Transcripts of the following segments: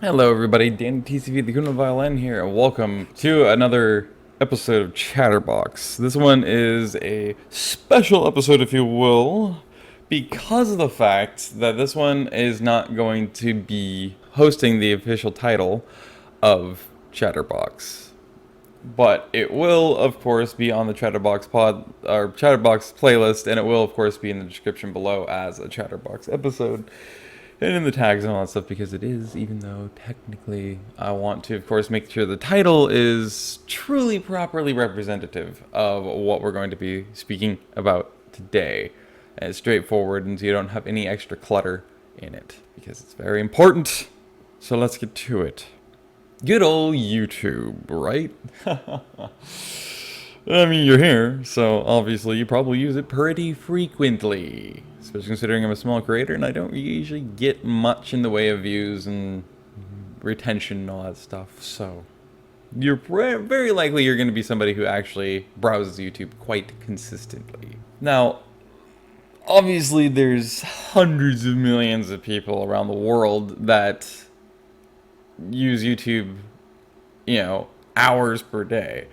Hello everybody, Danny TCV, the Guna Violin here, and welcome to another episode of CHATTERBOX. This one is a special episode, if you will, because of the fact that this one is not going to be hosting the official title of CHATTERBOX. But it will, of course, be on the CHATTERBOX or CHATTERBOX playlist, and it will, of course, be in the description below as a CHATTERBOX episode. And in the tags and all that stuff, because it is, even though technically I want to, of course, make sure the title is truly properly representative of what we're going to be speaking about today. And it's straightforward, and so you don't have any extra clutter in it, because it's very important. So let's get to it. Good old YouTube, right? I mean, you're here, so obviously you probably use it pretty frequently. Especially considering I'm a small creator and I don't usually get much in the way of views and retention and all that stuff. So you're very likely you're going to be somebody who actually browses YouTube quite consistently. Now, obviously there's hundreds of millions of people around the world that use YouTube, hours per day.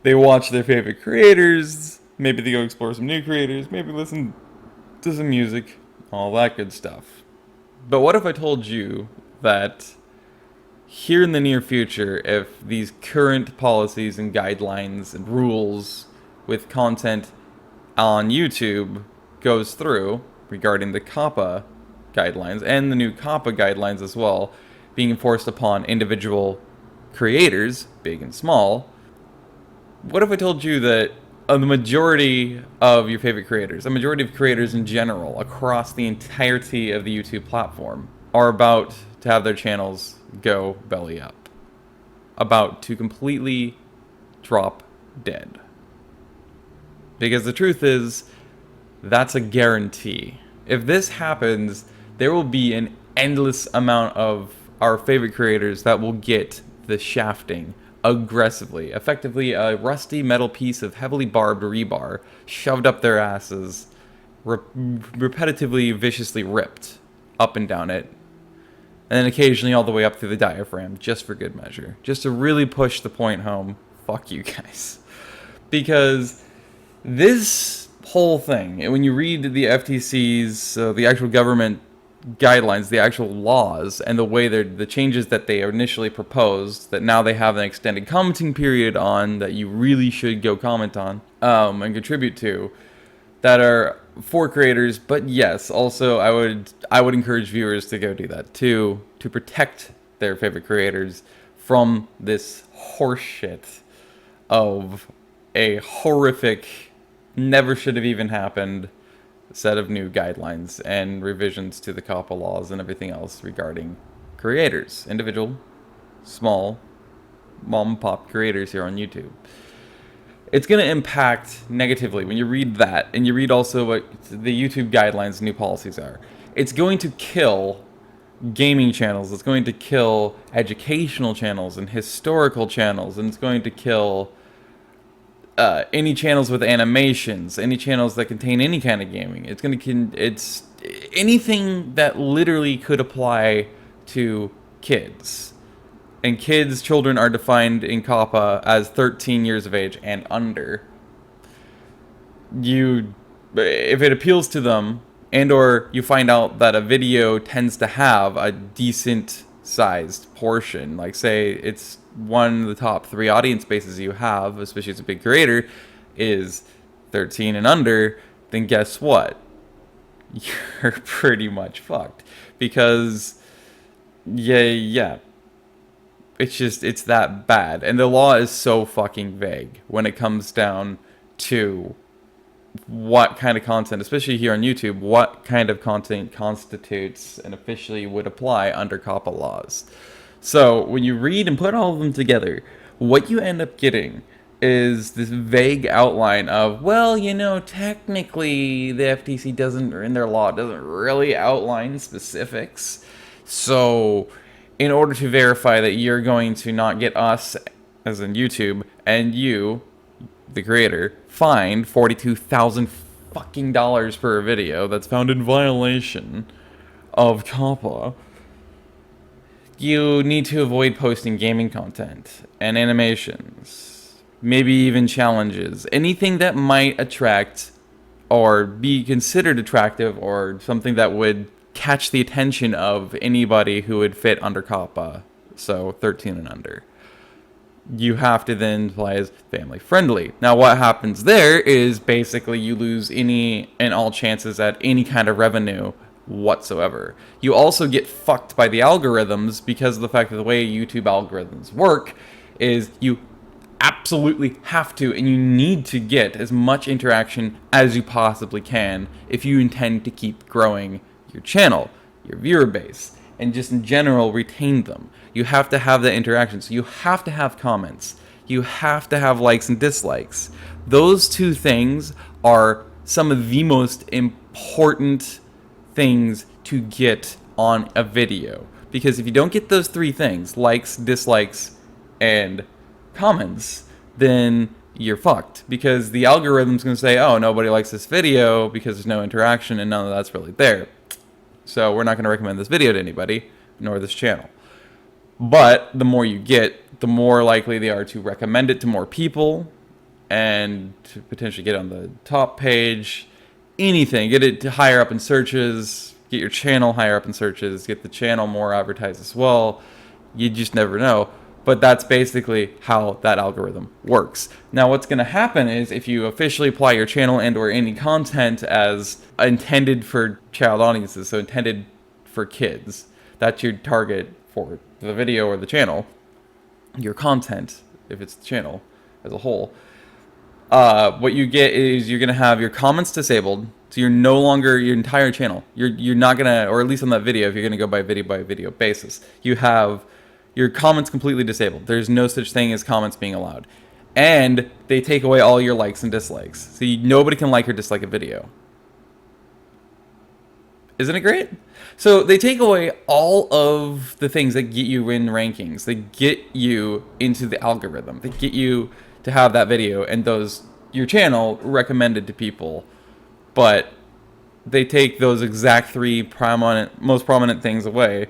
They watch their favorite creators, maybe they go explore some new creators, maybe listen to some music, all that good stuff. But what if I told you that here in the near future, if these current policies and guidelines and rules with content on YouTube goes through regarding the COPPA guidelines and the new COPPA guidelines as well, being enforced upon individual creators, big and small, what if I told you that the majority of your favorite creators, a majority of creators in general, across the entirety of the YouTube platform, are about to have their channels go belly up? About to completely drop dead. Because the truth is, that's a guarantee. If this happens, there will be an endless amount of our favorite creators that will get the shafting aggressively, effectively a rusty metal piece of heavily barbed rebar shoved up their asses, repetitively, viciously ripped up and down it, and then occasionally all the way up through the diaphragm, just for good measure, just to really push the point home. Fuck you guys. Because this whole thing, when you read the FTC's, the actual government guidelines, the actual laws, and the way the changes that they initially proposed, that now they have an extended commenting period on, that you really should go comment on and contribute to, that are for creators. But yes, also I would encourage viewers to go do that too, to protect their favorite creators from this horseshit of a horrific, never should have even happened set of new guidelines and revisions to the COPPA laws and everything else regarding creators, individual, small, mom and pop creators here on YouTube. It's going to impact negatively when you read that, and you read also what the YouTube guidelines and new policies are. It's going to kill gaming channels, it's going to kill educational channels and historical channels, and it's going to kill any channels with animations, any channels that contain any kind of gaming. It's anything that literally could apply to kids. And children are defined in COPPA as 13 years of age and under. If it appeals to them, and or you find out that a video tends to have a decent sized portion, like say it's one of the top 3 audience bases you have, especially as a big creator, is 13 and under, then guess what? You're pretty much fucked. Because, yeah. It's that bad. And the law is so fucking vague when it comes down to what kind of content, especially here on YouTube, what kind of content constitutes and officially would apply under COPPA laws. So when you read and put all of them together, what you end up getting is this vague outline of, well, technically the FTC doesn't, or in their law, doesn't really outline specifics. So in order to verify that you're going to not get us, as in YouTube, and you, the creator, fined $42,000 fucking dollars per video that's found in violation of COPPA, You need to avoid posting gaming content and animations, maybe even challenges, anything that might attract or be considered attractive or something that would catch the attention of anybody who would fit under COPPA, so 13 and under. You have to then play as family friendly. Now what happens there is basically you lose any and all chances at any kind of revenue whatsoever. You also get fucked by the algorithms because of the fact that the way YouTube algorithms work is you absolutely have to and you need to get as much interaction as you possibly can if you intend to keep growing your channel, your viewer base, and just in general retain them. You have to have that interaction. So you have to have comments. You have to have likes and dislikes. Those two things are some of the most important things to get on a video. Because if you don't get those three things, likes, dislikes, and comments, then you're fucked. Because the algorithm's going to say, oh, nobody likes this video because there's no interaction and none of that's really there. So we're not going to recommend this video to anybody, nor this channel. But the more you get, the more likely they are to recommend it to more people and to potentially get on the top page. Anything. Get it higher up in searches, get your channel higher up in searches, get the channel more advertised as well. You just never know. But that's basically how that algorithm works. Now what's going to happen is if you officially apply your channel and or any content as intended for child audiences, so intended for kids, that's your target for the video or the channel, your content, if it's the channel as a whole, what you get is you're going to have your comments disabled. So you're no longer your entire channel. You're not going to, or at least on that video, if you're going to go by video basis, you have your comments completely disabled. There's no such thing as comments being allowed. And they take away all your likes and dislikes. So nobody can like or dislike a video. Isn't it great? So they take away all of the things that get you in rankings. They get you into the algorithm. They get you to have that video and your channel recommended to people. But they take those exact three most prominent things away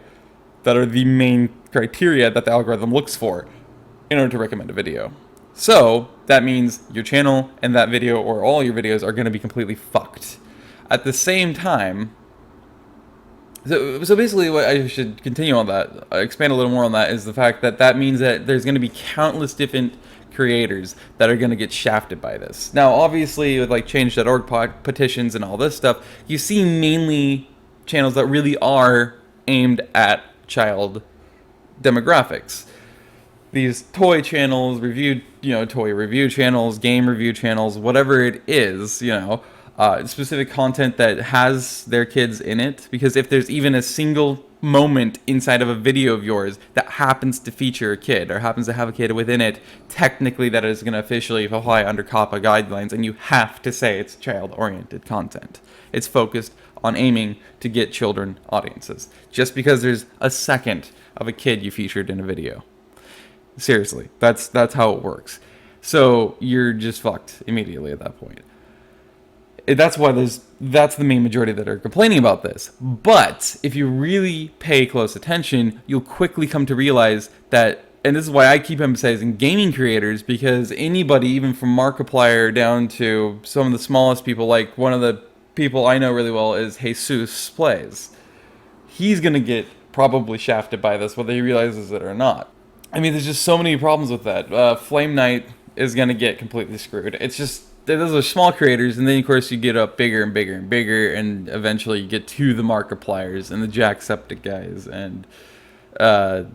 that are the main criteria that the algorithm looks for in order to recommend a video. So that means your channel and that video or all your videos are going to be completely fucked. At the same time, so basically what I should continue on that, expand a little more on that, is the fact that that means that there's going to be countless different creators that are going to get shafted by this. Now obviously with like change.org petitions and all this stuff, you see mainly channels that really are aimed at child demographics. These toy channels, toy review channels, game review channels, whatever it is, specific content that has their kids in it. Because if there's even a single moment inside of a video of yours that happens to feature a kid or happens to have a kid within it, technically that is going to officially apply under COPPA guidelines, and you have to say it's child-oriented content. It's focused on aiming to get children audiences. Just because there's a second of a kid you featured in a video. Seriously, that's how it works. So you're just fucked immediately at that point. That's why that's the main majority that are complaining about this. But if you really pay close attention, you'll quickly come to realize that, and this is why I keep emphasizing gaming creators, because anybody, even from Markiplier down to some of the smallest people, like one of the people I know really well is Jesus Plays. He's going to get probably shafted by this, whether he realizes it or not. I mean, there's just so many problems with that. Flame Knight is going to get completely screwed. It's just, those are small creators, and then of course you get up bigger and bigger and bigger, and eventually you get to the Markipliers and the Jacksepticeye guys and, the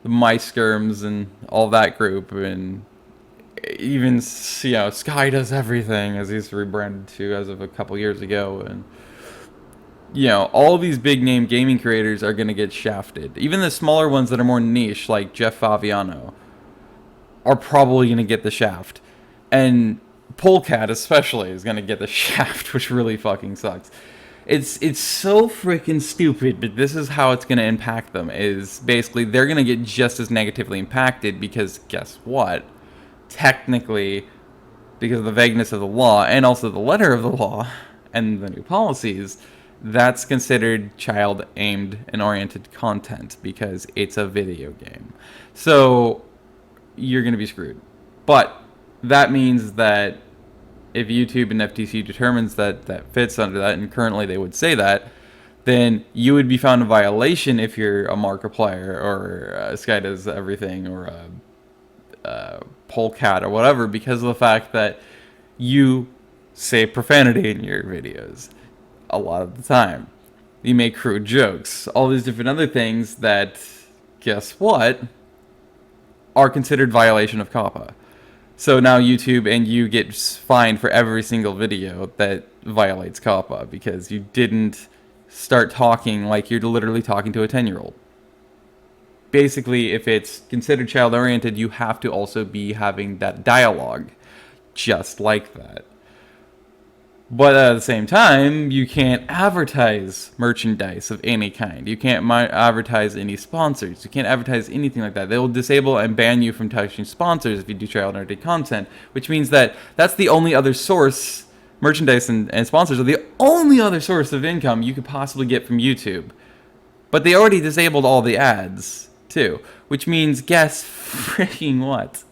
Mice Skirms and all that group, and even, Sky Does Everything, as he's rebranded to as of a couple years ago, and all these big name gaming creators are going to get shafted. Even the smaller ones that are more niche, like Jeff Favignano, are probably going to get the shaft. And Polecat especially is going to get the shaft, which really fucking sucks. It's so freaking stupid, but this is how it's going to impact them, is basically they're going to get just as negatively impacted because guess what? Technically, because of the vagueness of the law and also the letter of the law and the new policies, that's considered child aimed and oriented content because it's a video game. So you're going to be screwed. But that means that if YouTube and FTC determines that that fits under that, and currently they would say that, then you would be found in violation if you're a Markiplier or a Sky Does Everything or a Polecat or whatever, because of the fact that you say profanity in your videos a lot of the time. You make crude jokes, all these different other things that, guess what, are considered violation of COPPA. So now YouTube and you get fined for every single video that violates COPPA because you didn't start talking like you're literally talking to a 10-year-old. Basically, if it's considered child-oriented, you have to also be having that dialogue just like that. But at the same time, you can't advertise merchandise of any kind. You can't advertise any sponsors. You can't advertise anything like that. They will disable and ban you from touching sponsors if you do child-oriented content, which means that that's the only other source. Merchandise and sponsors are the only other source of income you could possibly get from YouTube. But they already disabled all the ads, too. Which means, guess freaking what?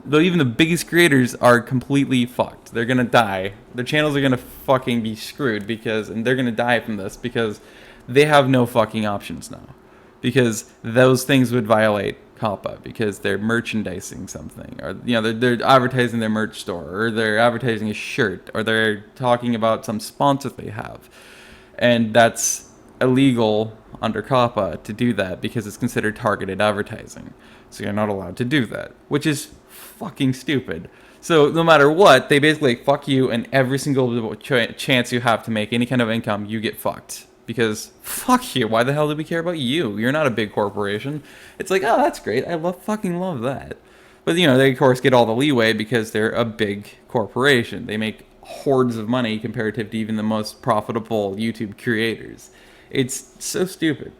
Though even the biggest creators are completely fucked. They're gonna die. Their channels are gonna fucking be screwed and they're gonna die from this because they have no fucking options now. Because those things would violate COPPA because they're merchandising something, or they're advertising their merch store, or they're advertising a shirt, or they're talking about some sponsor they have, and that's illegal under COPPA to do that because it's considered targeted advertising. So you're not allowed to do that, which is fucking stupid. So no matter what, they basically fuck you, and every single chance you have to make any kind of income, you get fucked. Because, fuck you, why the hell do we care about you? You're not a big corporation. It's like, oh, that's great, I fucking love that. But, they of course get all the leeway because they're a big corporation. They make hordes of money comparative to even the most profitable YouTube creators. It's so stupid.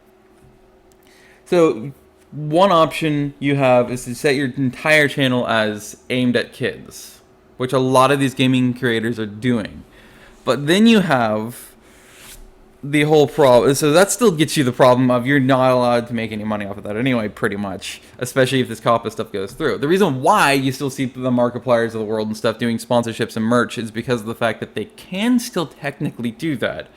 So, one option you have is to set your entire channel as aimed at kids, which a lot of these gaming creators are doing. But then you have the whole problem. So that still gets you the problem of you're not allowed to make any money off of that anyway, pretty much, especially if this COPPA stuff goes through. The reason why you still see the Markipliers of the world and stuff doing sponsorships and merch is because of the fact that they can still technically do that.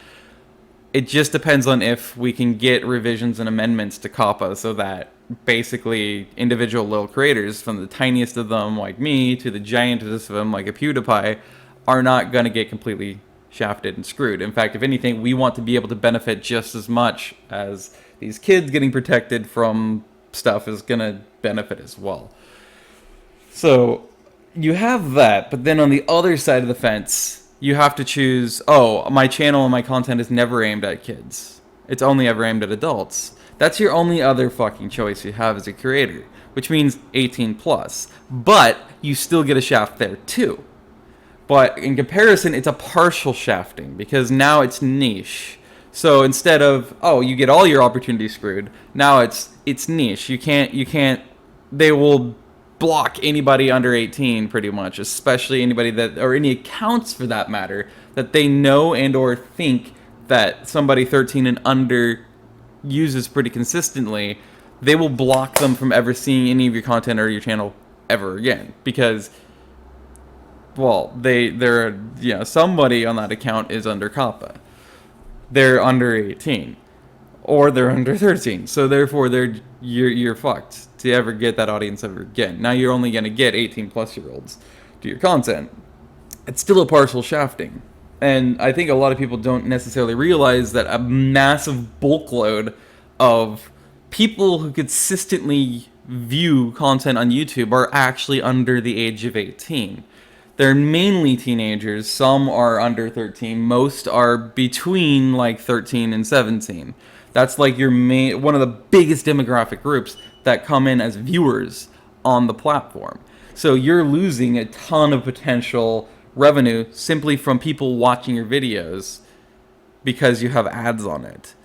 It just depends on if we can get revisions and amendments to COPPA so that basically individual little creators, from the tiniest of them like me to the giantest of them like a PewDiePie, are not going to get completely shafted and screwed. In fact, if anything, we want to be able to benefit just as much as these kids getting protected from stuff is going to benefit as well. So you have that, but then on the other side of the fence, you have to choose, oh, my channel and my content is never aimed at kids. It's only ever aimed at adults. That's your only other fucking choice you have as a creator, which means 18 plus. But you still get a shaft there too. But in comparison, it's a partial shafting because now it's niche. So instead of, oh, you get all your opportunities screwed, now it's niche. You can't, they will block anybody under 18 pretty much, especially anybody that, or any accounts for that matter, that they know and or think that somebody 13 and under uses pretty consistently. They will block them from ever seeing any of your content or your channel ever again because, well, they're somebody on that account is under COPPA. They're under 18 or they're under 13. So therefore you're fucked to ever get that audience ever again. Now you're only going to get 18 plus year olds to your content. It's still a partial shafting. And I think a lot of people don't necessarily realize that a massive bulk load of people who consistently view content on YouTube are actually under the age of 18. They're mainly teenagers. Some are under 13. Most are between like 13 and 17. That's like your one of the biggest demographic groups that come in as viewers on the platform. So you're losing a ton of potential revenue simply from people watching your videos because you have ads on it,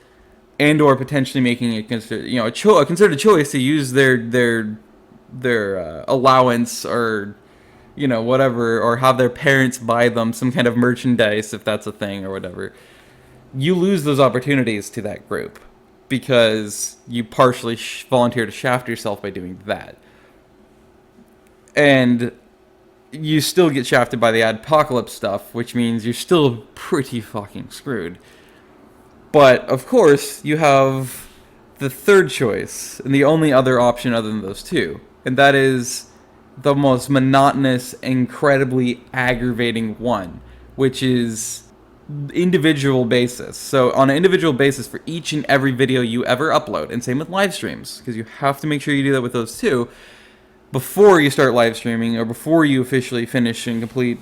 and or potentially making a considered choice to use their allowance or whatever, or have their parents buy them some kind of merchandise if that's a thing or whatever. you lose those opportunities to that group because you partially volunteer to shaft yourself by doing that. And you still get shafted by the adpocalypse stuff, which means you're still pretty fucking screwed. But, of course, you have the third choice, and the only other option other than those two, and that is the most monotonous, incredibly aggravating one, which is individual basis. So on an individual basis for each and every video you ever upload, and same with live streams, because you have to make sure you do that with those too, before you start live streaming or before you officially finish and complete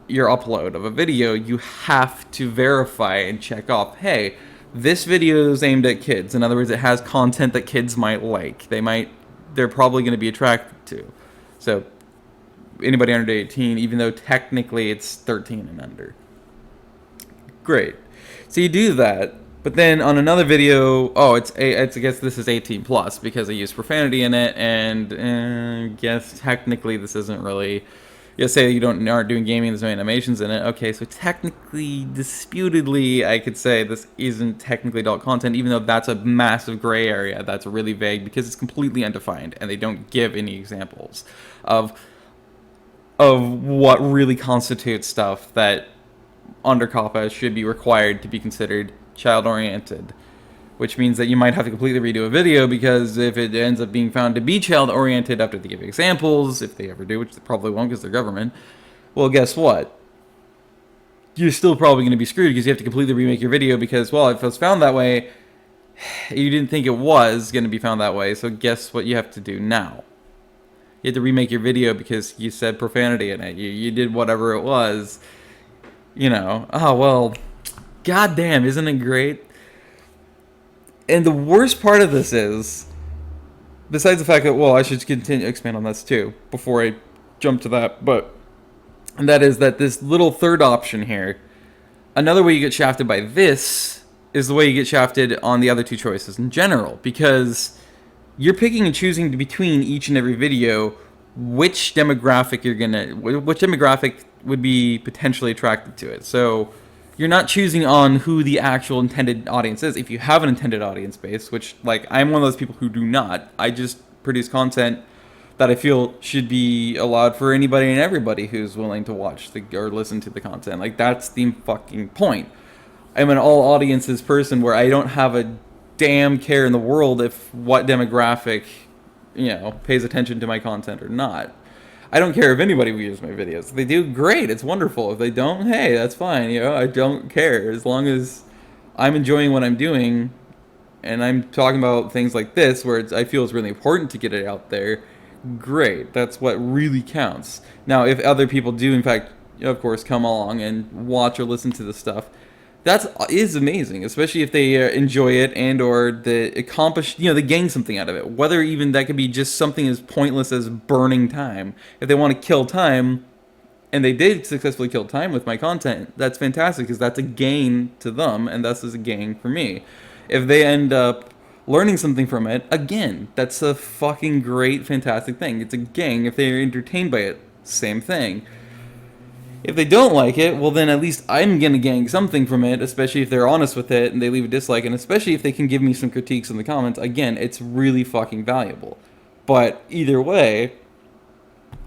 your upload of a video, you have to verify and check off, hey, this video is aimed at kids. In other words, it has content that kids might like. They're probably going to be attracted to. So anybody under 18, even though technically it's 13 and under. Great. So you do that, but then on another video, I guess this is 18 plus because I use profanity in it, and I guess technically this isn't really. You say you aren't doing gaming, there's no animations in it. Okay, so technically, disputedly, I could say this isn't technically adult content, even though that's a massive gray area. That's really vague because it's completely undefined, and they don't give any examples of what really constitutes stuff that under COPPA should be required to be considered child-oriented. Which means that you might have to completely redo a video, because if it ends up being found to be child-oriented after they give examples, if they ever do, which they probably won't because they're government, well, guess what? You're still probably going to be screwed because you have to completely remake your video because, well, if it was found that way, you didn't think it was going to be found that way, so guess what you have to do now? You have to remake your video because you said profanity in it. You did whatever it was. Oh, well, goddamn, isn't it great? And the worst part of this is, besides the fact that, well, I should expand on this too before I jump to that, and that is that this little third option here, another way you get shafted by this is the way you get shafted on the other two choices in general, because you're picking and choosing between each and every video which demographic which demographic would be potentially attracted to it. So you're not choosing on who the actual intended audience is. If you have an intended audience base, which, I'm one of those people who do not. I just produce content that I feel should be allowed for anybody and everybody who's willing to watch or listen to the content. That's the fucking point. I'm an all audiences person where I don't have a damn care in the world if what demographic, pays attention to my content or not. I don't care if anybody views my videos. If they do, great, it's wonderful. If they don't, hey, that's fine. I don't care. As long as I'm enjoying what I'm doing, and I'm talking about things like this, where I feel it's really important to get it out there, great. That's what really counts. Now, if other people do, in fact, of course, come along and watch or listen to this stuff, that is amazing, especially if they enjoy it and or they accomplish, they gain something out of it. Whether even that could be just something as pointless as burning time. If they want to kill time, and they did successfully kill time with my content, that's fantastic because that's a gain to them, and thus is a gain for me. If they end up learning something from it, again, that's a fucking great, fantastic thing. It's a gain. If they're entertained by it, same thing. If they don't like it, well then at least I'm going to gain something from it, especially if they're honest with it and they leave a dislike, and especially if they can give me some critiques in the comments. Again, it's really fucking valuable. But either way,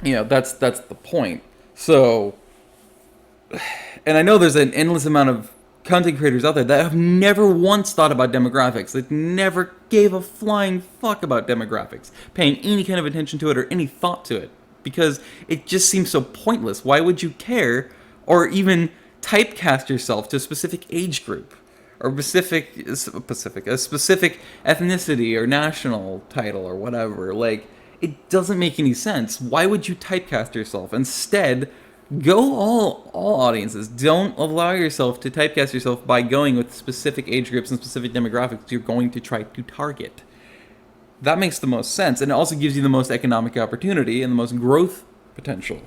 that's the point. So, and I know there's an endless amount of content creators out there that have never once thought about demographics. That never gave a flying fuck about demographics, paying any kind of attention to it or any thought to it. Because it just seems so pointless. Why would you care or even typecast yourself to a specific age group or a specific ethnicity or national title or whatever? It doesn't make any sense. Why would you typecast yourself? Instead, go all audiences. Don't allow yourself to typecast yourself by going with specific age groups and specific demographics you're going to try to target. That makes the most sense, and it also gives you the most economic opportunity and the most growth potential,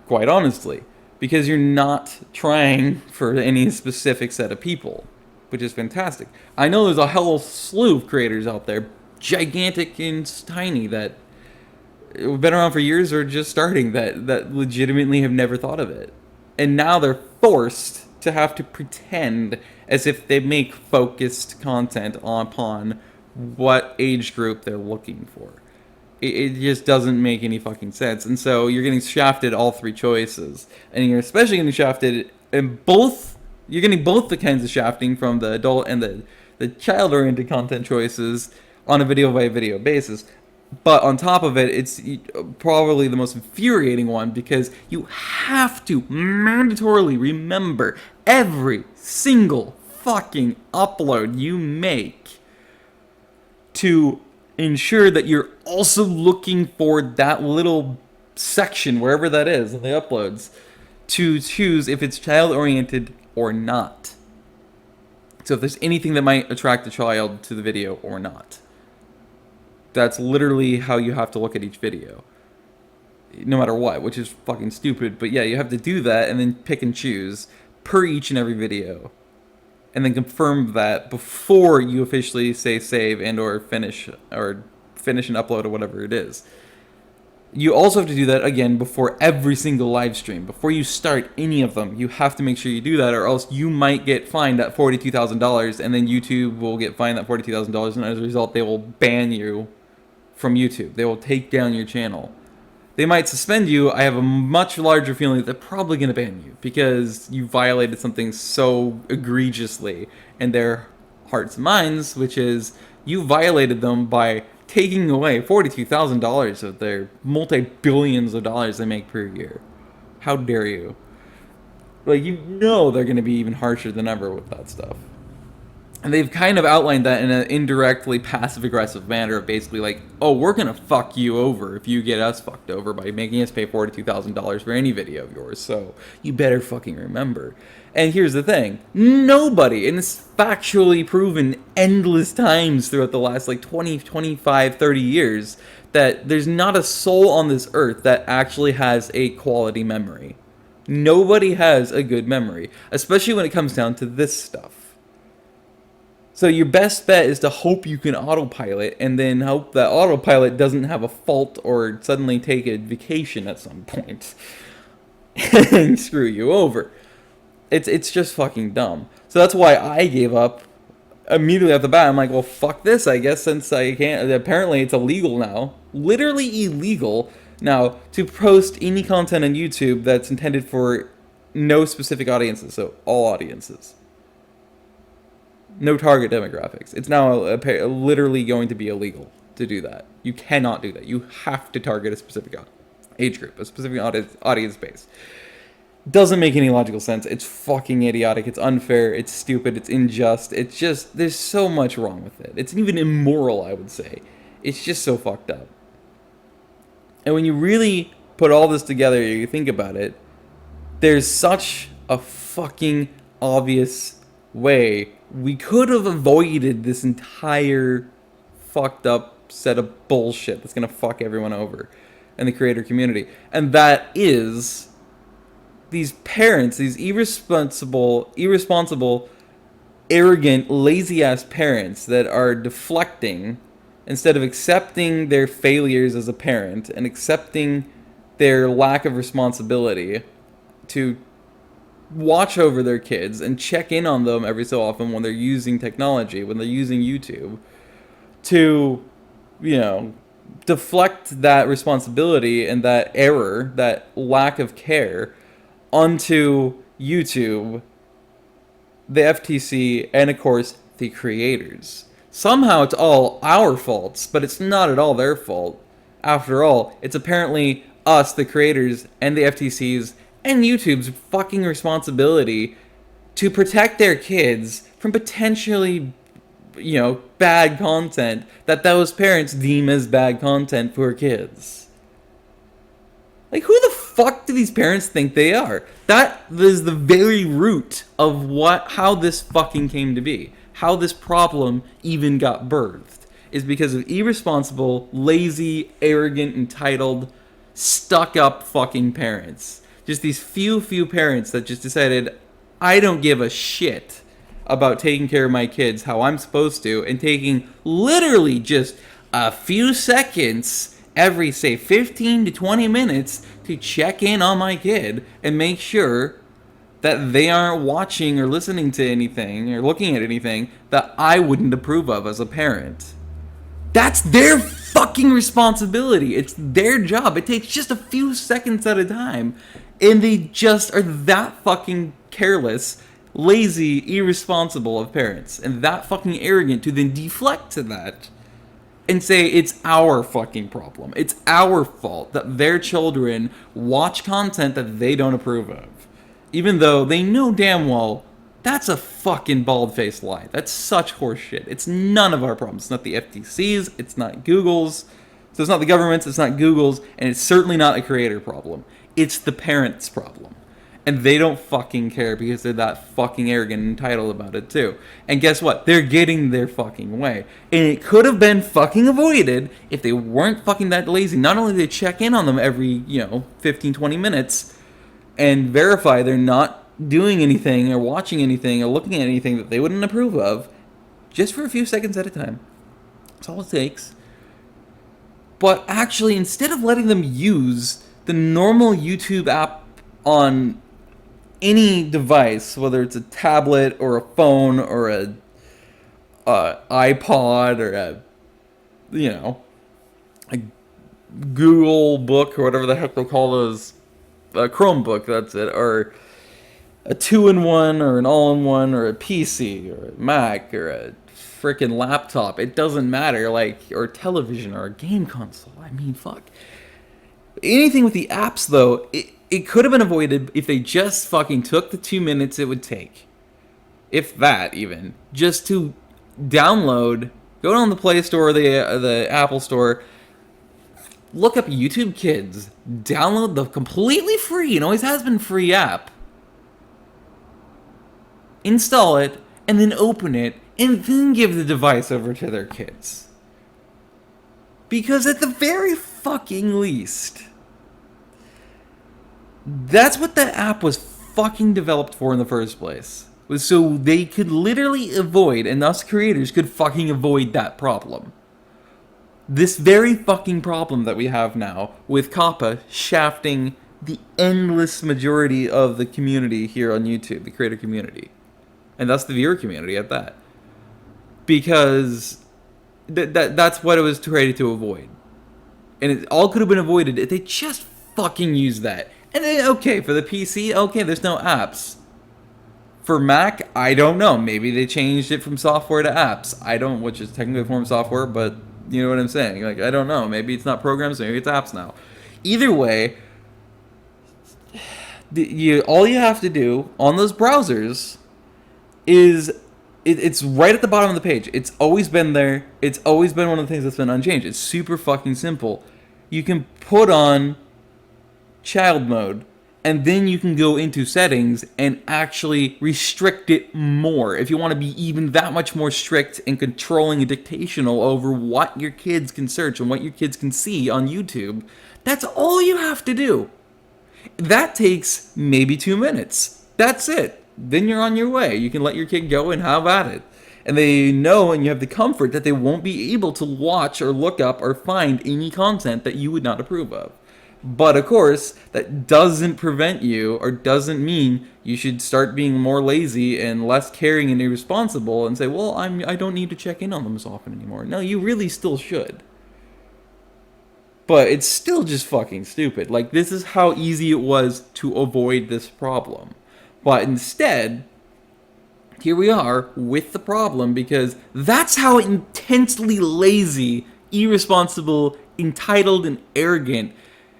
quite honestly, because you're not trying for any specific set of people, which is fantastic. I know there's a whole slew of creators out there, gigantic and tiny, that have been around for years or just starting, that legitimately have never thought of it. And now they're forced to have to pretend as if they make focused content upon what age group they're looking for. It just doesn't make any fucking sense. And so you're getting shafted all three choices. And you're especially getting shafted in both. You're getting both the kinds of shafting from the adult and the child-oriented content choices on a video-by-video basis. But on top of it, it's probably the most infuriating one, because you have to mandatorily remember every single fucking upload you make to ensure that you're also looking for that little section, wherever that is in the uploads, to choose if it's child-oriented or not. So if there's anything that might attract a child to the video or not. That's literally how you have to look at each video. No matter what, which is fucking stupid. But yeah, you have to do that and then pick and choose per each and every video. And then confirm that before you officially say save and or finish an upload or whatever it is. You also have to do that again before every single live stream. Before you start any of them, you have to make sure you do that, or else you might get fined at $42,000, and then YouTube will get fined at $42,000, and as a result, they will ban you from YouTube. They will take down your channel. They might suspend you. I have a much larger feeling that they're probably going to ban you because you violated something so egregiously in their hearts and minds, which is you violated them by taking away $42,000 of their multi-billions of dollars they make per year. How dare you? Like, you know they're going to be even harsher than ever with that stuff. And they've kind of outlined that in an indirectly passive-aggressive manner of basically like, oh, we're going to fuck you over if you get us fucked over by making us pay $42,000 for any video of yours, so you better fucking remember. And here's the thing. Nobody, and it's factually proven endless times throughout the last like 20, 25, 30 years, that there's not a soul on this earth that actually has a quality memory. Nobody has a good memory, especially when it comes down to this stuff. So your best bet is to hope you can autopilot, and then hope that autopilot doesn't have a fault or suddenly take a vacation at some point and screw you over. It's just fucking dumb. So that's why I gave up immediately off the bat. I'm like, well, fuck this, I guess, since I can't. Apparently it's illegal now. Literally illegal now to post any content on YouTube that's intended for no specific audiences, so all audiences. No target demographics. It's now literally going to be illegal to do that. You cannot do that. You have to target a specific age group, a specific audience base. Doesn't make any logical sense. It's fucking idiotic. It's unfair. It's stupid. It's unjust. It's just, there's so much wrong with it. It's even immoral, I would say. It's just so fucked up. And when you really put all this together, you think about it, there's such a fucking obvious way we could have avoided this entire fucked up set of bullshit that's gonna fuck everyone over in the creator community. And that is these parents, these irresponsible, arrogant, lazy-ass parents that are deflecting instead of accepting their failures as a parent and accepting their lack of responsibility to watch over their kids and check in on them every so often when they're using technology, when they're using YouTube, to, you know, deflect that responsibility and that error, that lack of care, onto YouTube, the FTC, and of course, the creators. Somehow it's all our faults, but it's not at all their fault. After all, it's apparently us, the creators, and the FTC's and YouTube's fucking responsibility to protect their kids from potentially, you know, bad content that those parents deem as bad content for kids. Like, who the fuck do these parents think they are? That is the very root of how this fucking came to be. How this problem even got birthed is because of irresponsible, lazy, arrogant, entitled, stuck-up fucking parents. Just these few parents that just decided, I don't give a shit about taking care of my kids how I'm supposed to, and taking literally just a few seconds every, say, 15 to 20 minutes to check in on my kid and make sure that they aren't watching or listening to anything or looking at anything that I wouldn't approve of as a parent. That's their fucking responsibility. It's their job. It takes just a few seconds at a time. And they just are that fucking careless, lazy, irresponsible of parents. And that fucking arrogant to then deflect to that and say it's our fucking problem. It's our fault that their children watch content that they don't approve of. Even though they know damn well that's a fucking bald-faced lie. That's such horseshit. It's none of our problems. It's not the FTC's, it's not Google's, so it's not the government's, it's not Google's, and it's certainly not a creator problem. It's the parents' problem. And they don't fucking care because they're that fucking arrogant and entitled about it too. And guess what? They're getting their fucking way. And it could have been fucking avoided if they weren't fucking that lazy. Not only do they check in on them every, 15, 20 minutes and verify they're not doing anything or watching anything or looking at anything that they wouldn't approve of, just for a few seconds at a time. That's all it takes. But actually, instead of letting them use the normal YouTube app on any device, whether it's a tablet or a phone or a iPod or a Google book or whatever the heck they'll call those, a Chromebook, that's it, or a 2-in-1 or an all-in-one or a PC or a Mac or a freaking laptop. It doesn't matter, or television or a game console. I mean, fuck. Anything with the apps, though, it could have been avoided if they just fucking took the 2 minutes it would take. If that, even. Just to download, go down the Play Store or the Apple Store, look up YouTube Kids, download the completely free, and always has been free app, install it, and then open it, and then give the device over to their kids. Because at the very fucking least, that's what the app was fucking developed for in the first place. Was so they could literally avoid, and us creators could fucking avoid that problem. This very fucking problem that we have now with COPPA shafting the endless majority of the community here on YouTube, the creator community. And that's the viewer community at that. Because that's what it was created to avoid. And it all could have been avoided if they just fucking used that. And then, okay, for the PC, okay, there's no apps. For Mac, I don't know. Maybe they changed it from software to apps. Which is technically a form of software, but you know what I'm saying. I don't know. Maybe it's not programs, maybe it's apps now. Either way, all you have to do on those browsers is it's right at the bottom of the page. It's always been there. It's always been one of the things that's been unchanged. It's super fucking simple. You can put on child mode, and then you can go into settings and actually restrict it more. If you want to be even that much more strict and controlling and dictational over what your kids can search and what your kids can see on YouTube, that's all you have to do. That takes maybe 2 minutes. That's it. Then you're on your way. You can let your kid go and have at it. And they know, and you have the comfort that they won't be able to watch or look up or find any content that you would not approve of. But of course, that doesn't prevent you or doesn't mean you should start being more lazy and less caring and irresponsible and say, well, I don't need to check in on them as often anymore. No, you really still should. But it's still just fucking stupid. This is how easy it was to avoid this problem. But instead, here we are with the problem because that's how intensely lazy, irresponsible, entitled, and arrogant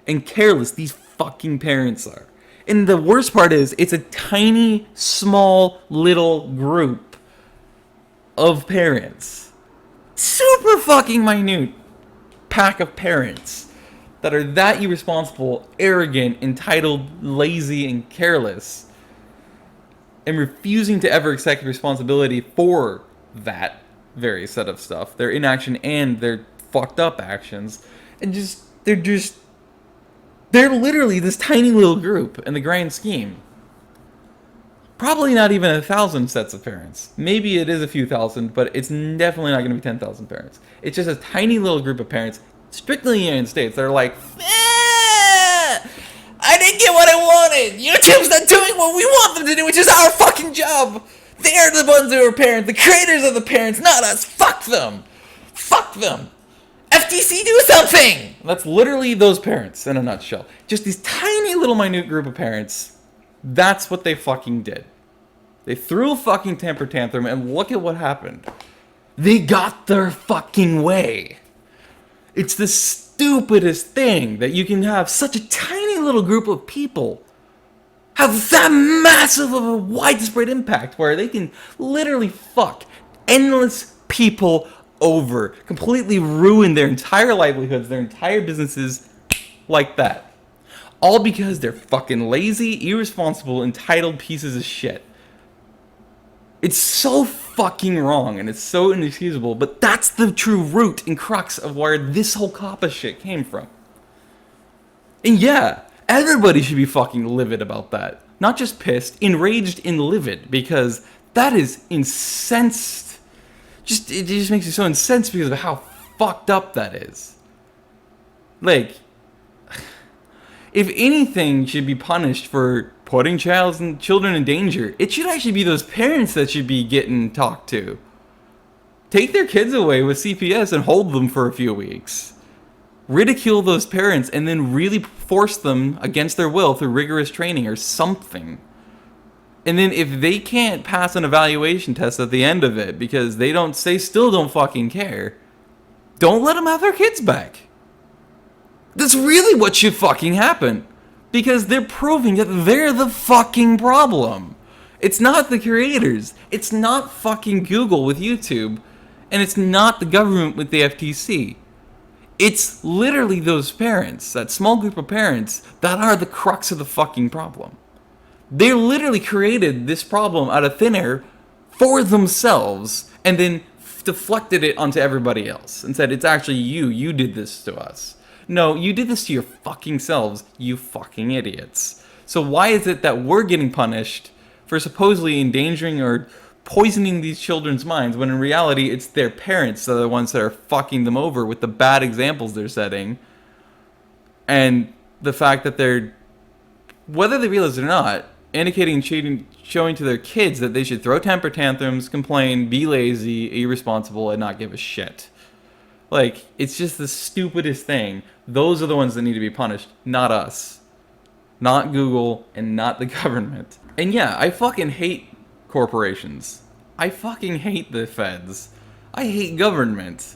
and careless these fucking parents are. And the worst part is, it's a tiny, small, little group of parents. Super fucking minute pack of parents that are that irresponsible, arrogant, entitled, lazy, and careless, and refusing to ever accept responsibility for that very set of stuff, their inaction and their fucked up actions, and they're literally this tiny little group in the grand scheme. Probably not even 1,000 sets of parents. Maybe it is a few thousand, but it's definitely not going to be 10,000 parents. It's just a tiny little group of parents, strictly in the United States, that are like, I didn't get what I don't want it. YouTube's not doing what we want them to do, which is our fucking job. They're the ones who are parents. The creators are the parents, not us. Fuck them. Fuck them. FTC, do something. That's literally those parents in a nutshell. Just these tiny little minute group of parents. That's what they fucking did. They threw a fucking temper tantrum, and look at what happened. They got their fucking way. It's the stupidest thing that you can have such a tiny little group of people have that massive of a widespread impact where they can literally fuck endless people over, completely ruin their entire livelihoods, their entire businesses like that. All because they're fucking lazy, irresponsible, entitled pieces of shit. It's so fucking wrong and it's so inexcusable, but that's the true root and crux of where this whole COPPA shit came from. And yeah, everybody should be fucking livid about that. Not just pissed, enraged and livid, because that is incensed. It just makes you so incensed because of how fucked up that is. Like, if anything should be punished for putting children in danger, it should actually be those parents that should be getting talked to. Take their kids away with CPS and hold them for a few weeks. Ridicule those parents and then really force them against their will through rigorous training or something. And then if they can't pass an evaluation test at the end of it because they still don't fucking care, don't let them have their kids back. That's really what should fucking happen. Because they're proving that they're the fucking problem. It's not the creators. It's not fucking Google with YouTube. And it's not the government with the FTC. It's literally those parents, that small group of parents, that are the crux of the fucking problem. They literally created this problem out of thin air for themselves and then deflected it onto everybody else and said, it's actually you did this to us. No, you did this to your fucking selves, you fucking idiots. So why is it that we're getting punished for supposedly endangering or poisoning these children's minds when in reality it's their parents that are the ones that are fucking them over with the bad examples they're setting, and the fact that they're, whether they realize it or not, indicating and showing to their kids that they should throw temper tantrums, complain, be lazy, irresponsible, and not give a shit. Like, it's just the stupidest thing. Those are the ones that need to be punished, not us. Not Google, and not the government. And yeah, I fucking hate corporations. I fucking hate the feds. I hate government.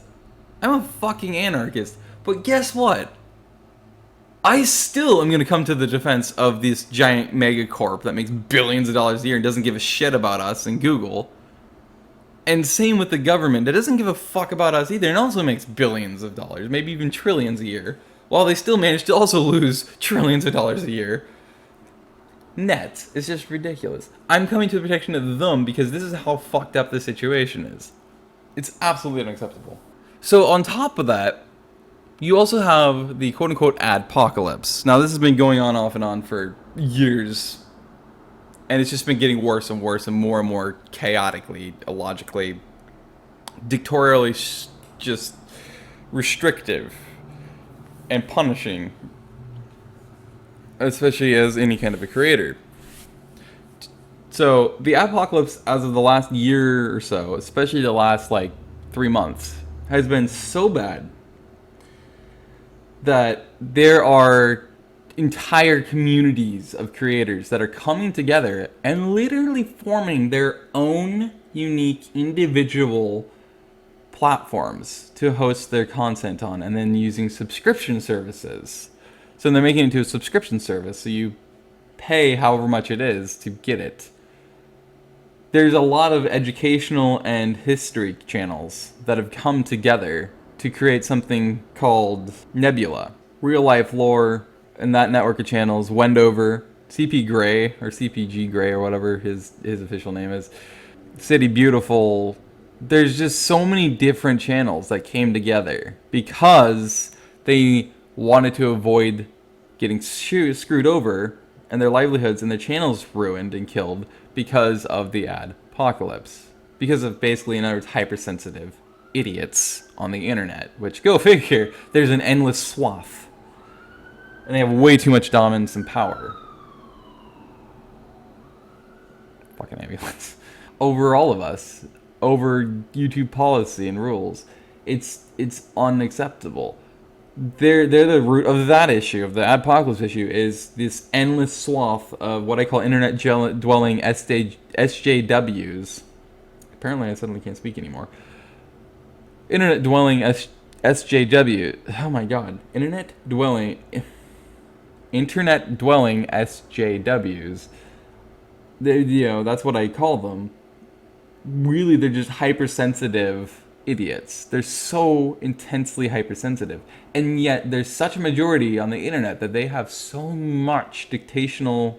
I'm a fucking anarchist. But guess what? I still am gonna come to the defense of this giant megacorp that makes billions of dollars a year and doesn't give a shit about us and Google. And same with the government. It doesn't give a fuck about us either and also makes billions of dollars, maybe even trillions a year, while they still manage to also lose trillions of dollars a year. Net. It's just ridiculous. I'm coming to the protection of them because this is how fucked up the situation is. It's absolutely unacceptable. So on top of that, you also have the quote-unquote adpocalypse. Now this has been going on off and on for years. And it's just been getting worse and worse and more chaotically, illogically, dictatorially just restrictive and punishing, especially as any kind of a creator. So the apocalypse as of the last year or so, especially the last 3 months, has been so bad that there are entire communities of creators that are coming together and literally forming their own unique individual platforms to host their content on, and then using subscription services. So they're making it into a subscription service, so you pay however much it is to get it. There's a lot of educational and history channels that have come together to create something called Nebula. Real life lore. And that network of channels, Wendover, CP Gray, or CPG Gray, or whatever his official name is, City Beautiful. There's just so many different channels that came together because they wanted to avoid getting screwed over and their livelihoods and their channels ruined and killed because of the adpocalypse. Because of basically, in other words, hypersensitive idiots on the internet. Which, go figure, there's an endless swath. And they have way too much dominance and power. fucking ambulance over all of us, over YouTube policy and rules. It's unacceptable. They're the root of that issue, of the adpocalypse issue, is this endless swath of what I call internet dwelling SJWs. Apparently I suddenly can't speak anymore. Internet dwelling SJW. Oh my god. Internet dwelling SJWs. That's what I call them. Really, they're just hypersensitive idiots. They're so intensely hypersensitive. And yet, there's such a majority on the internet that they have so much dictational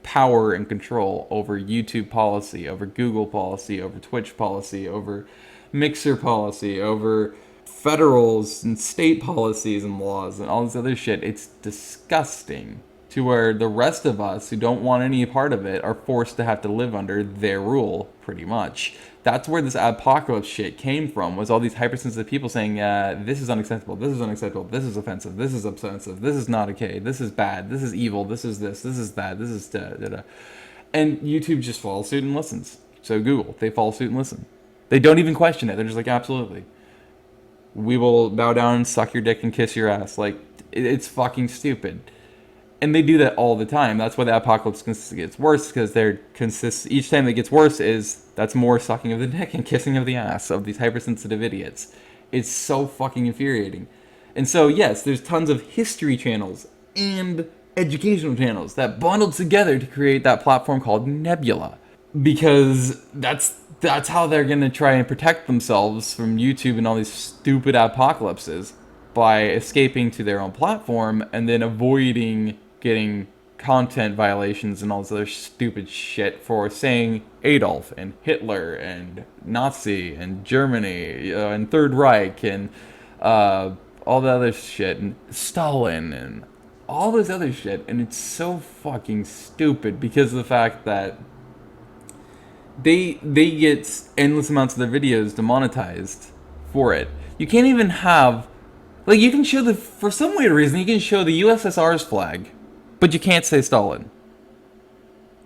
power and control over YouTube policy, over Google policy, over Twitch policy, over Mixer policy, over federals and state policies and laws and all this other shit. It's disgusting, to where the rest of us who don't want any part of it are forced to have to live under their rule, pretty much. That's where this apocalypse shit came from, was all these hypersensitive people saying, this is unacceptable, this is unacceptable, this is offensive, this is offensive, this is not okay, this is bad, this is evil, this is this is that, this is da. And YouTube just follows suit and listens. So Google, they follow suit and listen. They don't even question it. They're just like, absolutely. We will bow down and suck your dick and kiss your ass. Like, it's fucking stupid. And they do that all the time. That's why the apocalypse gets worse, because each time it gets worse that's more sucking of the dick and kissing of the ass of these hypersensitive idiots. It's so fucking infuriating. And so, yes, there's tons of history channels and educational channels that bundled together to create that platform called Nebula. Because that's how they're going to try and protect themselves from YouTube and all these stupid apocalypses, by escaping to their own platform and then avoiding getting content violations and all this other stupid shit for saying Adolf and Hitler and Nazi and Germany and Third Reich and all the other shit and Stalin and all this other shit. And it's so fucking stupid because of the fact that they get endless amounts of their videos demonetized for it. You can't even have, like, you can show for some weird reason, you can show the USSR's flag, but you can't say Stalin.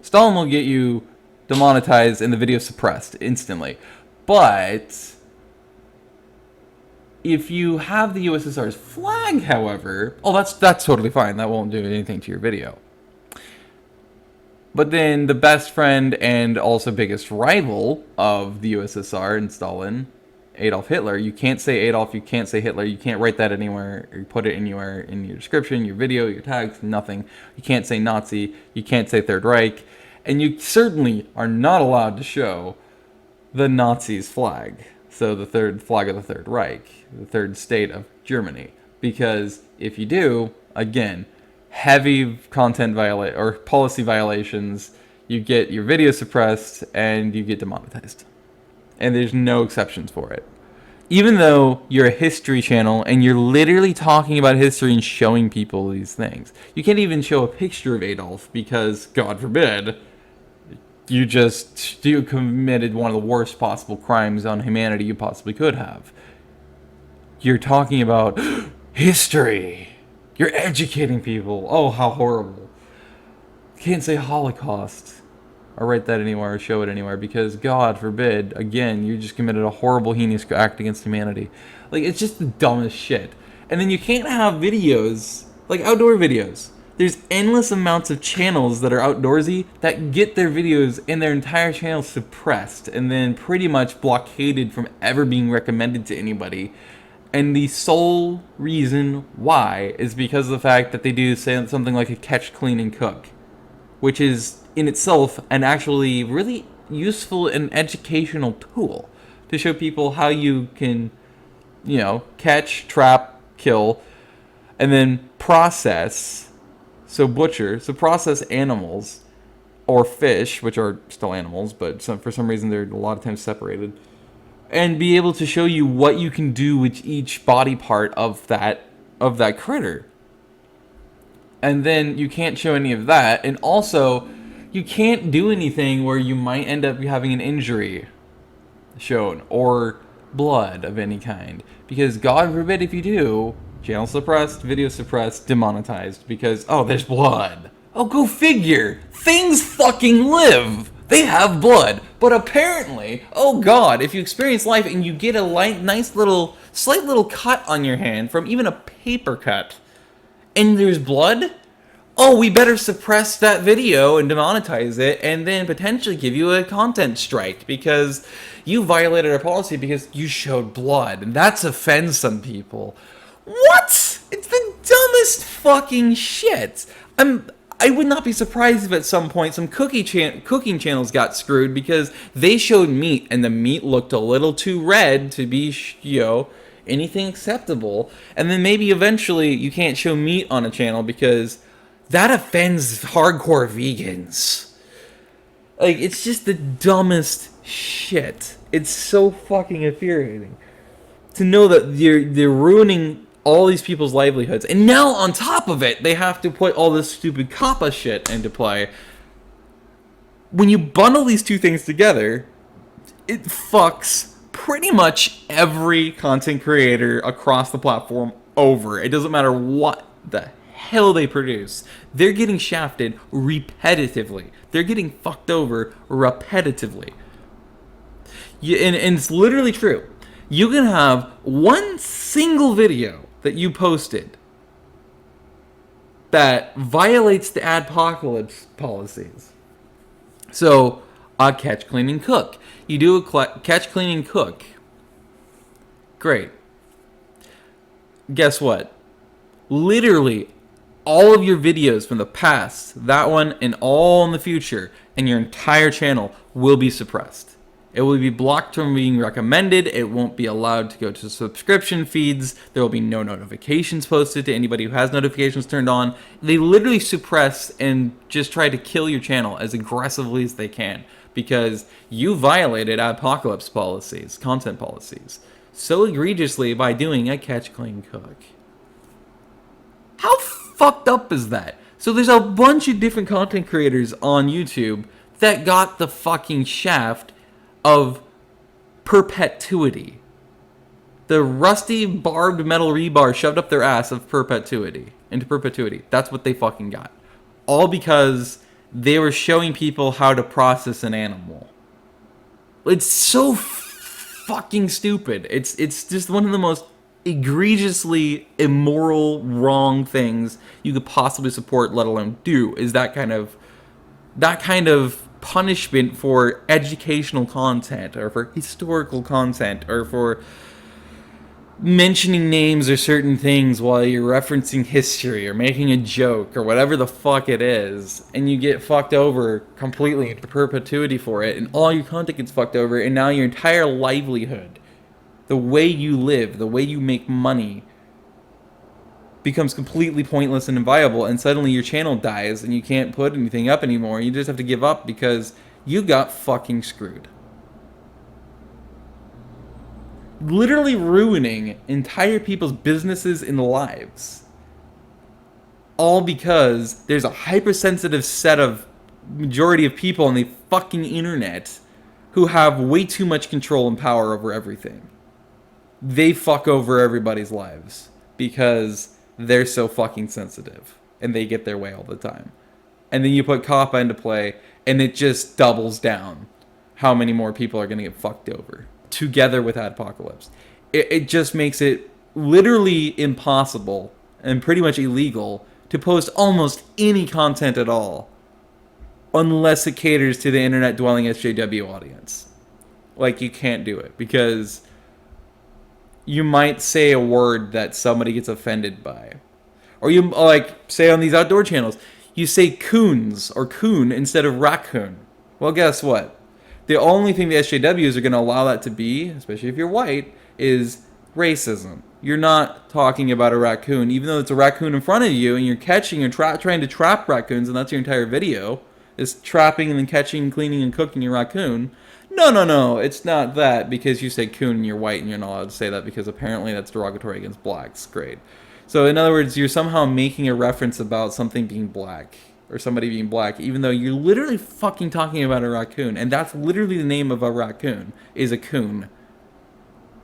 Stalin will get you demonetized and the video suppressed instantly. But if you have the USSR's flag, however, that's totally fine. That won't do anything to your video. But then the best friend and also biggest rival of the USSR and Stalin, Adolf Hitler, you can't say Adolf, you can't say Hitler, you can't write that anywhere, or put it anywhere in your description, your video, your tags, nothing. You can't say Nazi, you can't say Third Reich, and you certainly are not allowed to show the Nazis' flag. So the third flag of the Third Reich, the third state of Germany. Because if you do, again, heavy content or policy violations, you get your video suppressed and you get demonetized. And there's no exceptions for it. Even though you're a history channel and you're literally talking about history and showing people these things. You can't even show a picture of Adolf because, God forbid, you committed one of the worst possible crimes on humanity you possibly could have. You're talking about history. You're educating people. Oh, how horrible. Can't say Holocaust or write that anywhere or show it anywhere because, God forbid, again, you just committed a horrible, heinous act against humanity. Like, it's just the dumbest shit. And then you can't have videos, like outdoor videos. There's endless amounts of channels that are outdoorsy that get their videos and their entire channel suppressed and then pretty much blockaded from ever being recommended to anybody. And the sole reason why is because of the fact that they do say something like a catch, clean, and cook, which is in itself an actually really useful and educational tool to show people how you can, catch, trap, kill, and then process. So process animals or fish, which are still animals, but for some reason they're a lot of times separated. And be able to show you what you can do with each body part of that critter. And then you can't show any of that. And also, you can't do anything where you might end up having an injury shown or blood of any kind. Because God forbid if you do, channel suppressed, video suppressed, demonetized. Because, oh, there's blood. Oh, go figure. Things fucking live. they have blood. But apparently, oh god, if you experience life and you get a nice little, slight little cut on your hand from even a paper cut, and there's blood, oh, we better suppress that video and demonetize it and then potentially give you a content strike because you violated our policy because you showed blood. And that offends some people. What? It's the dumbest fucking shit. I would not be surprised if at some point some cooking channels got screwed because they showed meat and the meat looked a little too red to be, anything acceptable. And then maybe eventually you can't show meat on a channel because that offends hardcore vegans. Like, it's just the dumbest shit. It's so fucking infuriating to know that they're ruining all these people's livelihoods. And now, on top of it, they have to put all this stupid COPPA shit into play. When you bundle these two things together, it fucks pretty much every content creator across the platform over. It doesn't matter what the hell they produce. They're getting shafted repetitively. They're getting fucked over repetitively. And it's literally true. You can have one single video that you posted that violates the AdPocalypse policies. So, catch, clean, and cook. You do a catch, clean, and cook. Great. Guess what? Literally, all of your videos from the past, that one, and all in the future, and your entire channel will be suppressed. It will be blocked from being recommended. It won't be allowed to go to subscription feeds. There will be no notifications posted to anybody who has notifications turned on. They literally suppress and just try to kill your channel as aggressively as they can because you violated AdPocalypse policies, content policies, so egregiously by doing a catch, clean, cook. How fucked up is that? So there's a bunch of different content creators on YouTube that got the fucking shaft of perpetuity. The rusty barbed metal rebar shoved up their ass of perpetuity. That's what they fucking got. All because they were showing people how to process an animal. It's so fucking stupid. It's just one of the most egregiously immoral, wrong things you could possibly support, let alone do, is that kind of punishment for educational content or for historical content or for mentioning names or certain things while you're referencing history or making a joke or whatever the fuck it is, and you get fucked over completely into perpetuity for it, and all your content gets fucked over, and now your entire livelihood, the way you live, the way you make money, becomes completely pointless and inviable, and suddenly your channel dies and you can't put anything up anymore. You just have to give up because you got fucking screwed. Literally ruining entire people's businesses and lives. All because there's a hypersensitive set of majority of people on the fucking internet who have way too much control and power over everything. They fuck over everybody's lives because they're so fucking sensitive and they get their way all the time. And then you put COPPA into play and it just doubles down how many more people are going to get fucked over together with AdPocalypse. It just makes it literally impossible and pretty much illegal to post almost any content at all unless it caters to the internet dwelling SJW audience. Like, you can't do it because you might say a word that somebody gets offended by. Or you, like, say on these outdoor channels, you say coons or coon instead of raccoon. Well, guess what? The only thing the SJWs are going to allow that to be, especially if you're white, is racism. You're not talking about a raccoon, even though it's a raccoon in front of you and you're catching and trying to trap raccoons, and that's your entire video, is trapping and then catching, cleaning, and cooking your raccoon. No, it's not that because you say coon and you're white and you're not allowed to say that because apparently that's derogatory against blacks. Great. So in other words, you're somehow making a reference about something being black or somebody being black, even though you're literally fucking talking about a raccoon. And that's literally the name of a raccoon, is a coon.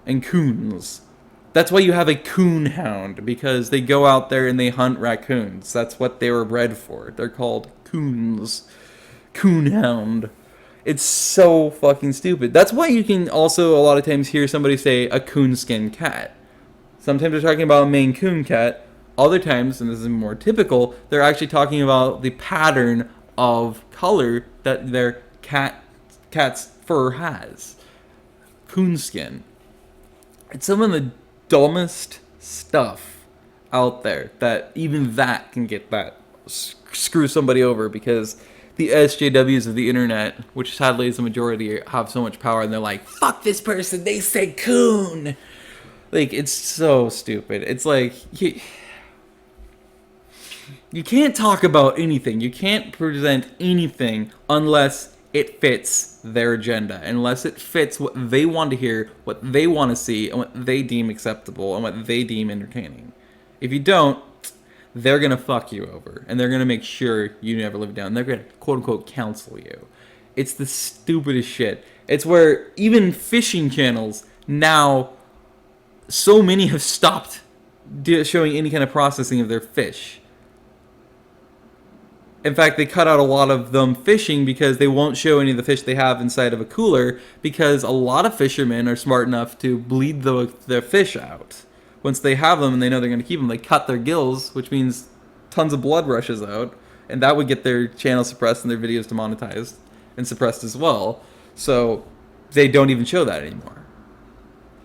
And coons. That's why you have a coon hound, because they go out there and they hunt raccoons. That's what they were bred for. They're called coons. Coon hound. It's so fucking stupid. That's why you can also a lot of times hear somebody say a coonskin cat. Sometimes they're talking about a Maine Coon cat. Other times, and this is more typical, they're actually talking about the pattern of color that their cat's fur has. Coonskin. It's some of the dumbest stuff out there that even that can get that screw somebody over, because the SJWs of the internet, which sadly is the majority, have so much power, and they're like, fuck this person, they said coon. Like, it's so stupid. It's like, you can't talk about anything. You can't present anything unless it fits their agenda, unless it fits what they want to hear, what they want to see, and what they deem acceptable, and what they deem entertaining. If you don't, they're going to fuck you over, and they're going to make sure you never live it down. They're going to, quote-unquote, counsel you. It's the stupidest shit. It's where even fishing channels now, so many have stopped showing any kind of processing of their fish. In fact, they cut out a lot of them fishing because they won't show any of the fish they have inside of a cooler, because a lot of fishermen are smart enough to bleed their fish out. Once they have them and they know they're going to keep them, they cut their gills, which means tons of blood rushes out, and that would get their channel suppressed and their videos demonetized and suppressed as well. So they don't even show that anymore.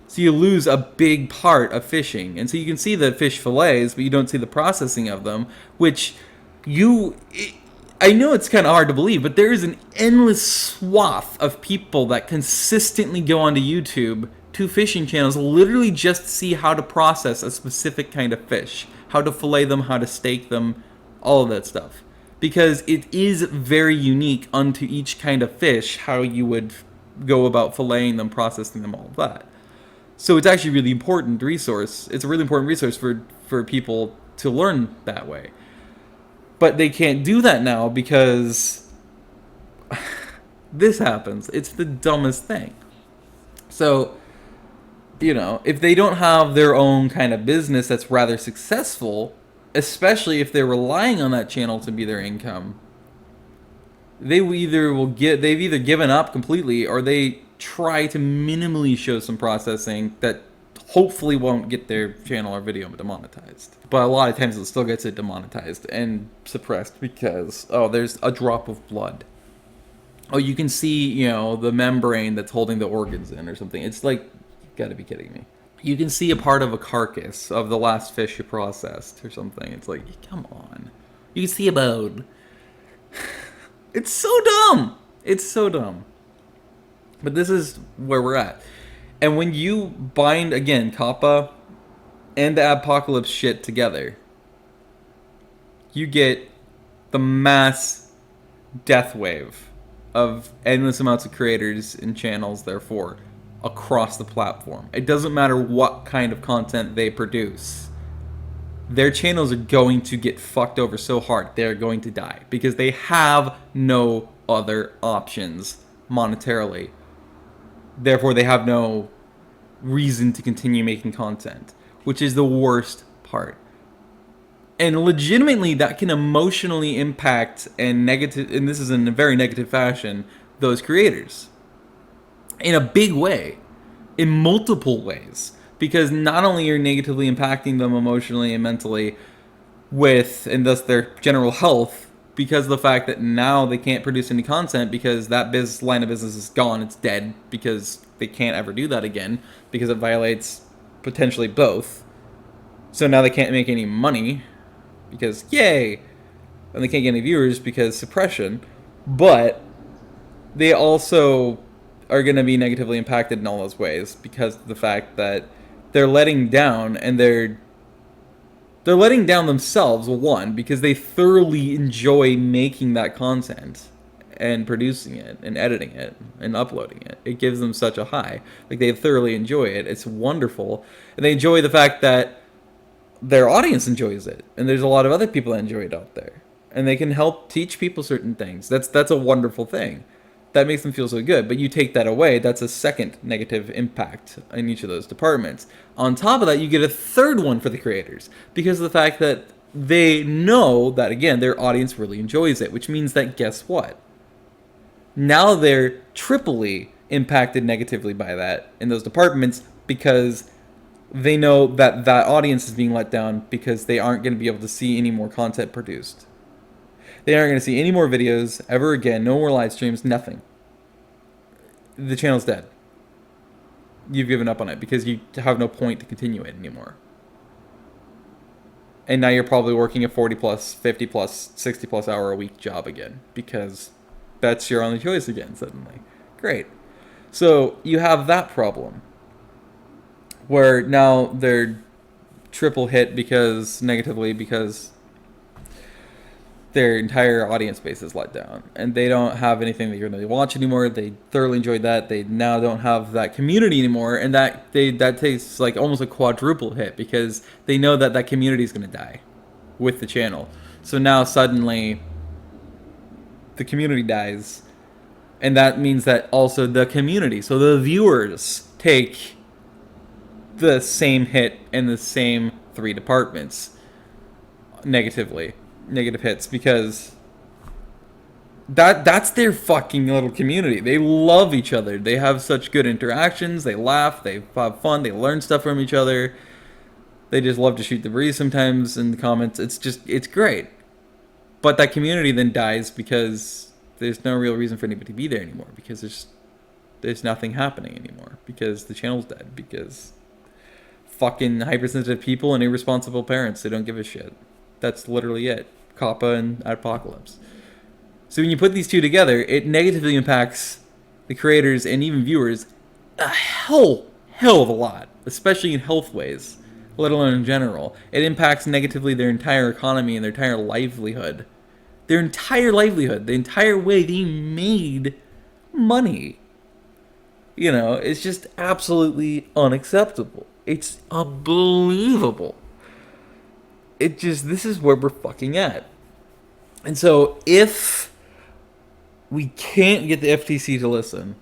So you lose a big part of fishing. And so you can see the fish fillets, but you don't see the processing of them, which I know it's kind of hard to believe, but there is an endless swath of people that consistently go onto YouTube to fishing channels literally just to see how to process a specific kind of fish, how to fillet them, how to steak them, all of that stuff. Because it is very unique unto each kind of fish, how you would go about filleting them, processing them, all of that. So it's actually a really important resource. It's a really important resource for people to learn that way. But they can't do that now because this happens. It's the dumbest thing. So, if they don't have their own kind of business that's rather successful, especially if they're relying on that channel to be their income, they've either given up completely, or they try to minimally show some processing that hopefully won't get their channel or video demonetized. But a lot of times it still gets it demonetized and suppressed because, there's a drop of blood. Oh, you can see, the membrane that's holding the organs in or something. It's like, you've got to be kidding me. You can see a part of a carcass of the last fish you processed or something. It's like, come on. You can see a bone. It's so dumb. It's so dumb. But this is where we're at. And when you bind, again, COPPA and AdPocalypse shit together, you get the mass death wave of endless amounts of creators and channels, therefore, across the platform. It doesn't matter what kind of content they produce. Their channels are going to get fucked over so hard, they're going to die. Because they have no other options monetarily. Therefore, they have no reason to continue making content, which is the worst part. And legitimately, that can emotionally impact and this is in a very negative fashion, those creators. In a big way. In multiple ways. Because not only are you negatively impacting them emotionally and mentally and thus their general health, because of the fact that now they can't produce any content because that line of business is gone, it's dead, because they can't ever do that again, because it violates potentially both. So now they can't make any money, because yay! And they can't get any viewers because suppression, but they also are going to be negatively impacted in all those ways because of the fact that they're letting down, and they're letting down themselves, one, because they thoroughly enjoy making that content and producing it and editing it and uploading it. It gives them such a high. Like, they thoroughly enjoy it. It's wonderful. And they enjoy the fact that their audience enjoys it. And there's a lot of other people that enjoy it out there. And they can help teach people certain things. That's a wonderful thing. That makes them feel so good. But you take that away, that's a second negative impact in each of those departments. On top of that, you get a third one for the creators, because of the fact that they know that, again, their audience really enjoys it, which means that, guess what? Now they're triply impacted negatively by that in those departments because they know that that audience is being let down because they aren't going to be able to see any more content produced. They aren't going to see any more videos ever again. No more live streams. Nothing. The channel's dead. You've given up on it because you have no point to continue it anymore. And now you're probably working a 40 plus, 50 plus, 60 plus hour a week job again because that's your only choice again suddenly. Great. So you have that problem where now they're triple hit negatively because their entire audience base is let down and they don't have anything that you're going to watch anymore. They thoroughly enjoyed that. They now don't have that community anymore, and that takes like almost a quadruple hit because they know that that community is going to die with the channel. So now suddenly the community dies, and that means that also the community, so the viewers, take the same hit in the same three departments negative hits because that's their fucking little community. They love each other. They have such good interactions. They laugh. They have fun. They learn stuff from each other. They just love to shoot the breeze sometimes in the comments. It's great. But that community then dies because there's no real reason for anybody to be there anymore because there's nothing happening anymore because the channel's dead because fucking hypersensitive people and irresponsible parents, they don't give a shit. That's literally it. COPPA and AdPocalypse. So when you put these two together, it negatively impacts the creators and even viewers a hell of a lot, especially in health ways, let alone in general. It impacts negatively their entire economy and their entire livelihood. The entire way they made money. You know, it's just absolutely unacceptable. It's unbelievable. This is where we're fucking at. And so if we can't get the FTC to listen,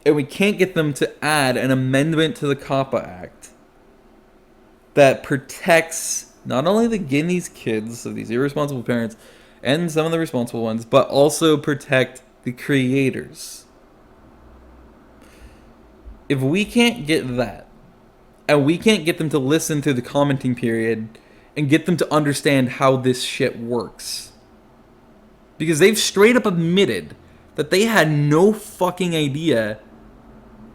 and we can't get them to add an amendment to the COPPA Act that protects not only the Guineas kids of these irresponsible parents and some of the responsible ones, but also protect the creators. If we can't get that, and we can't get them to listen to the commenting period and get them to understand how this shit works. Because they've straight up admitted that they had no fucking idea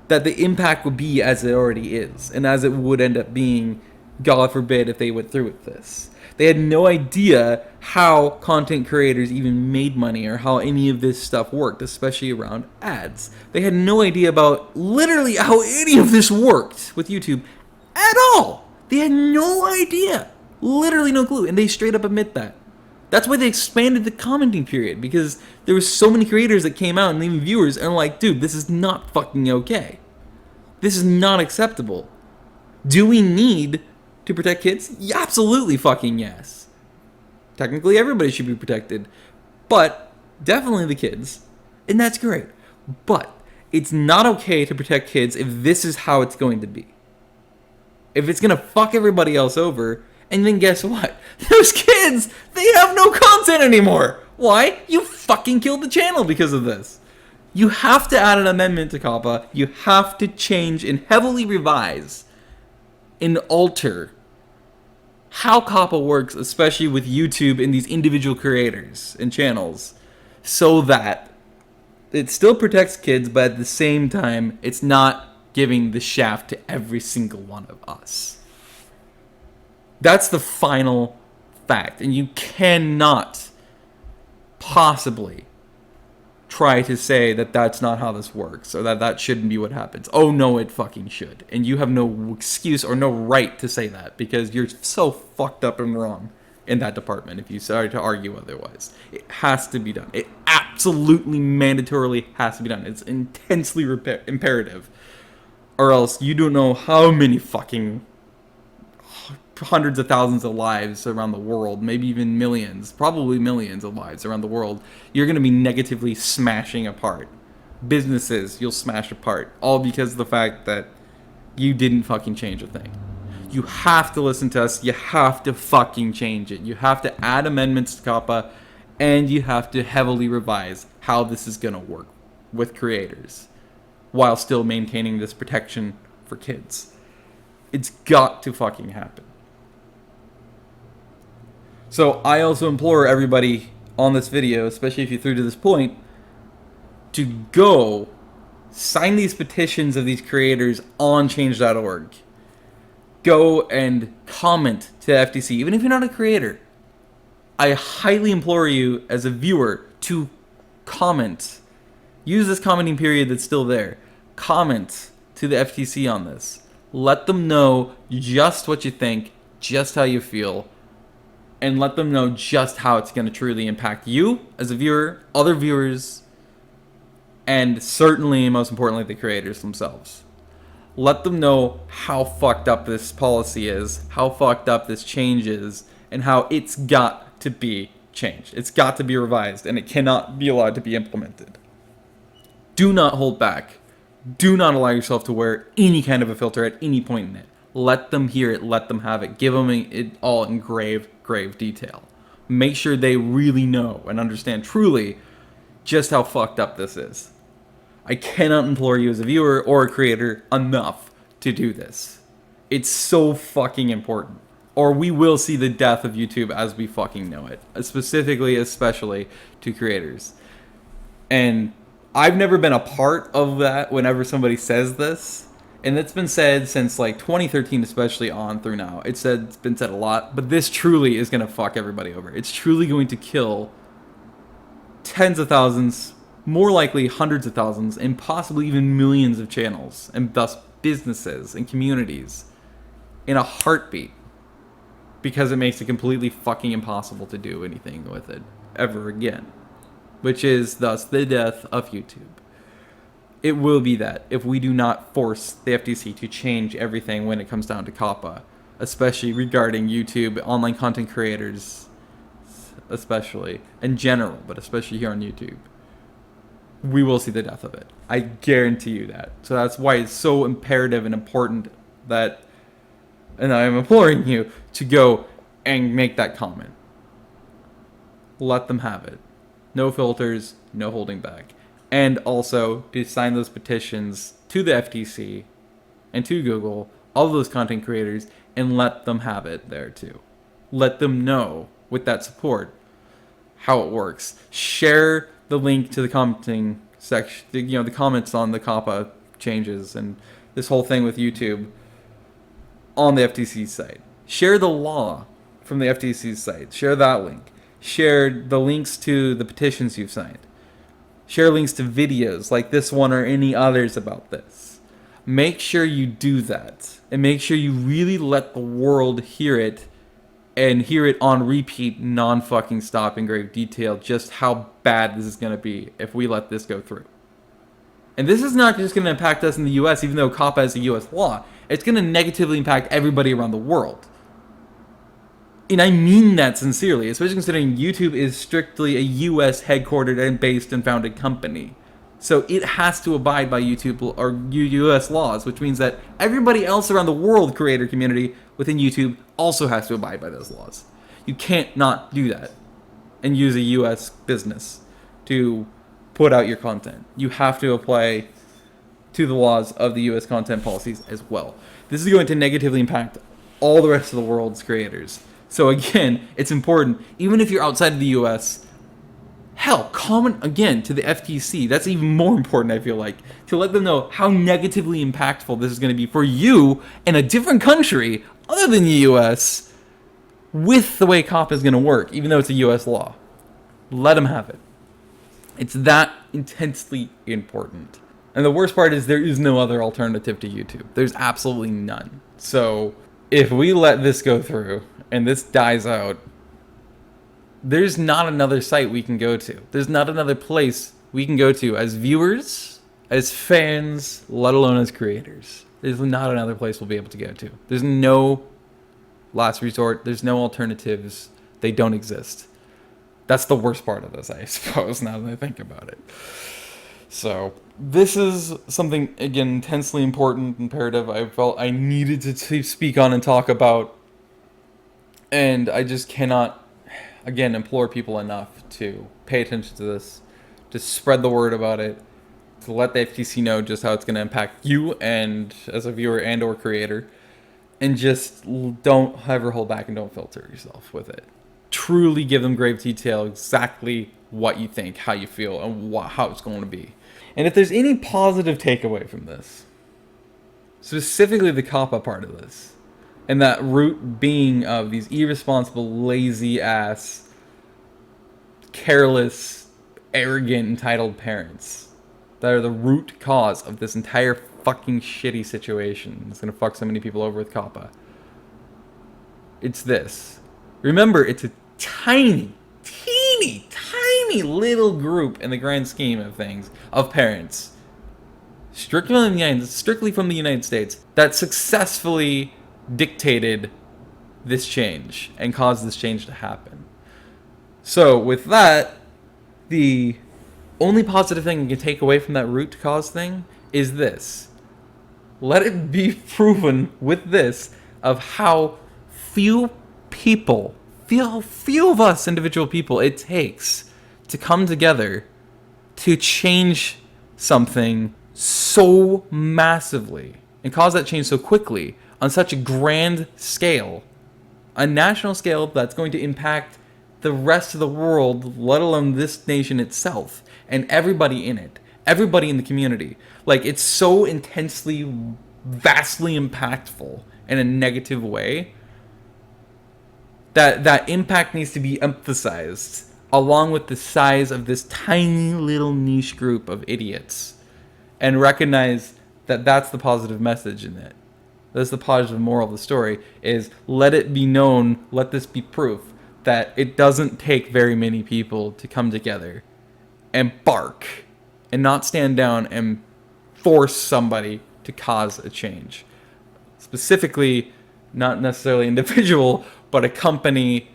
that the impact would be as it already is, and as it would end up being, God forbid, if they went through with this. They had no idea how content creators even made money or how any of this stuff worked, especially around ads. They had no idea about literally how any of this worked with YouTube at all. They had no idea. Literally no clue, and they straight up admit that. That's why they expanded the commenting period, because there were so many creators that came out and even viewers and were like, dude, this is not fucking okay. This is not acceptable. Do we need to protect kids? Yeah, absolutely fucking yes. Technically everybody should be protected, but definitely the kids, and that's great. But it's not okay to protect kids if this is how it's going to be. If it's gonna fuck everybody else over. And then guess what? Those kids, they have no content anymore. Why? You fucking killed the channel because of this. You have to add an amendment to COPPA. You have to change and heavily revise and alter how COPPA works, especially with YouTube and these individual creators and channels, so that it still protects kids, but at the same time, it's not giving the shaft to every single one of us. That's the final fact, and you cannot possibly try to say that that's not how this works, or that shouldn't be what happens. Oh no, it fucking should, and you have no excuse or no right to say that, because you're so fucked up and wrong in that department if you start to argue otherwise. It has to be done. It absolutely mandatorily has to be done. It's intensely imperative, or else you don't know how many fucking hundreds of thousands of lives around the world, maybe even millions, probably millions of lives around the world, you're going to be negatively smashing apart. Businesses you'll smash apart, all because of the fact that you didn't fucking change a thing. You have to listen to us. You have to fucking change it. You have to add amendments to COPPA, and you have to heavily revise how this is going to work with creators while still maintaining this protection for kids. It's got to fucking happen. So I also implore everybody on this video, especially if you're through to this point, to go sign these petitions of these creators on change.org. Go and comment to the FTC, even if you're not a creator. I highly implore you as a viewer to comment. Use this commenting period that's still there. Comment to the FTC on this. Let them know just what you think, just how you feel, and let them know just how it's going to truly impact you as a viewer, other viewers, and certainly, most importantly, the creators themselves. Let them know how fucked up this policy is, how fucked up this change is, and how it's got to be changed. It's got to be revised, and it cannot be allowed to be implemented. Do not hold back. Do not allow yourself to wear any kind of a filter at any point in it. Let them hear it. Let them have it. Give them it all in grave detail. Make sure they really know and understand truly just how fucked up this is. I cannot implore you as a viewer or a creator enough to do this. It's so fucking important. Or we will see the death of YouTube as we fucking know it. Especially to creators. And I've never been a part of that whenever somebody says this. And it's been said since like 2013, especially on through now. It's been said a lot. But this truly is going to fuck everybody over. It's truly going to kill tens of thousands, more likely hundreds of thousands, and possibly even millions of channels, and thus businesses and communities in a heartbeat, because it makes it completely fucking impossible to do anything with it ever again, which is thus the death of YouTube. It will be that if we do not force the FTC to change everything when it comes down to COPPA, especially regarding YouTube, online content creators, especially in general, but especially here on YouTube. We will see the death of it. I guarantee you that. So that's why it's so imperative and important that, and I'm imploring you to go and make that comment. Let them have it. No filters, no holding back. And also to sign those petitions to the FTC and to Google, all those content creators, and let them have it there too. Let them know with that support how it works. Share the link to the commenting section, the comments on the COPPA changes and this whole thing with YouTube on the FTC site. Share the law from the FTC site. Share that link. Share the links to the petitions you've signed. Share links to videos like this one or any others about this. Make sure you do that. And make sure you really let the world hear it, and hear it on repeat, non-fucking stop in grave detail, just how bad this is going to be if we let this go through. And this is not just going to impact us in the US, even though COPPA is a US law. It's going to negatively impact everybody around the world. And I mean that sincerely, especially considering YouTube is strictly a US headquartered and based and founded company. So it has to abide by YouTube or US laws, which means that everybody else around the world creator community within YouTube also has to abide by those laws. You can't not do that and use a US business to put out your content. You have to apply to the laws of the US content policies as well. This is going to negatively impact all the rest of the world's creators. So again, it's important, even if you're outside of the US, hell, comment again to the FTC. That's even more important, I feel like, to let them know how negatively impactful this is going to be for you in a different country other than the US with the way COPPA is going to work, even though it's a US law. Let them have it. It's that intensely important. And the worst part is there is no other alternative to YouTube. There's absolutely none. So if we let this go through and this dies out, there's not another site we can go to. There's not another place we can go to as viewers, as fans, let alone as creators. There's not another place we'll be able to go to. There's no last resort. There's no alternatives. They don't exist. That's the worst part of this, I suppose, now that I think about it. So this is something, again, intensely important, imperative. I felt I needed to speak on and talk about. And I just cannot, again, implore people enough to pay attention to this, to spread the word about it, to let the FTC know just how it's going to impact you and as a viewer and or creator. And just don't ever hold back and don't filter yourself with it. Truly give them grave detail exactly what you think, how you feel, and how it's going to be. And if there's any positive takeaway from this, specifically the COPPA part of this, and that root being of these irresponsible, lazy ass, careless, arrogant, entitled parents that are the root cause of this entire fucking shitty situation. It's gonna fuck so many people over with COPPA. It's this. Remember, it's a tiny little group in the grand scheme of things of parents, strictly from the United States, that successfully dictated this change and caused this change to happen. So with that, the only positive thing you can take away from that root cause thing is this. Let it be proven with this of how few of us individual people it takes to come together to change something so massively and cause that change so quickly on such a grand scale, a national scale that's going to impact the rest of the world, let alone this nation itself and everybody in it, everybody in the community. Like, it's so intensely, vastly impactful in a negative way that impact needs to be emphasized along with the size of this tiny little niche group of idiots, and recognize that that's the positive message in it. That's the positive moral of the story, is let it be known, let this be proof that it doesn't take very many people to come together and bark and not stand down and force somebody to cause a change. Specifically, not necessarily individual, but a company,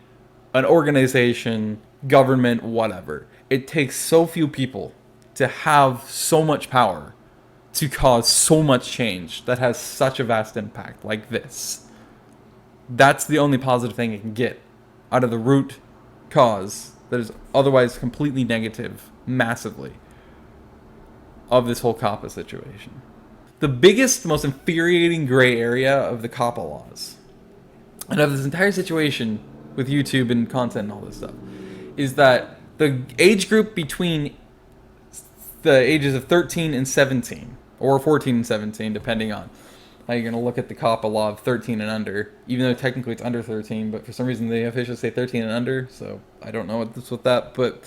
an organization, government, whatever. It takes so few people to have so much power to cause so much change that has such a vast impact like this. That's the only positive thing it can get out of the root cause that is otherwise completely negative, massively, of this whole COPPA situation. The biggest, most infuriating gray area of the COPPA laws, and of this entire situation with YouTube and content and all this stuff, is that the age group between the ages of 13 and 17, or 14 and 17, depending on how you're going to look at the COPPA law of 13 and under, even though technically it's under 13, but for some reason they officially say 13 and under, so I don't know what's with that, but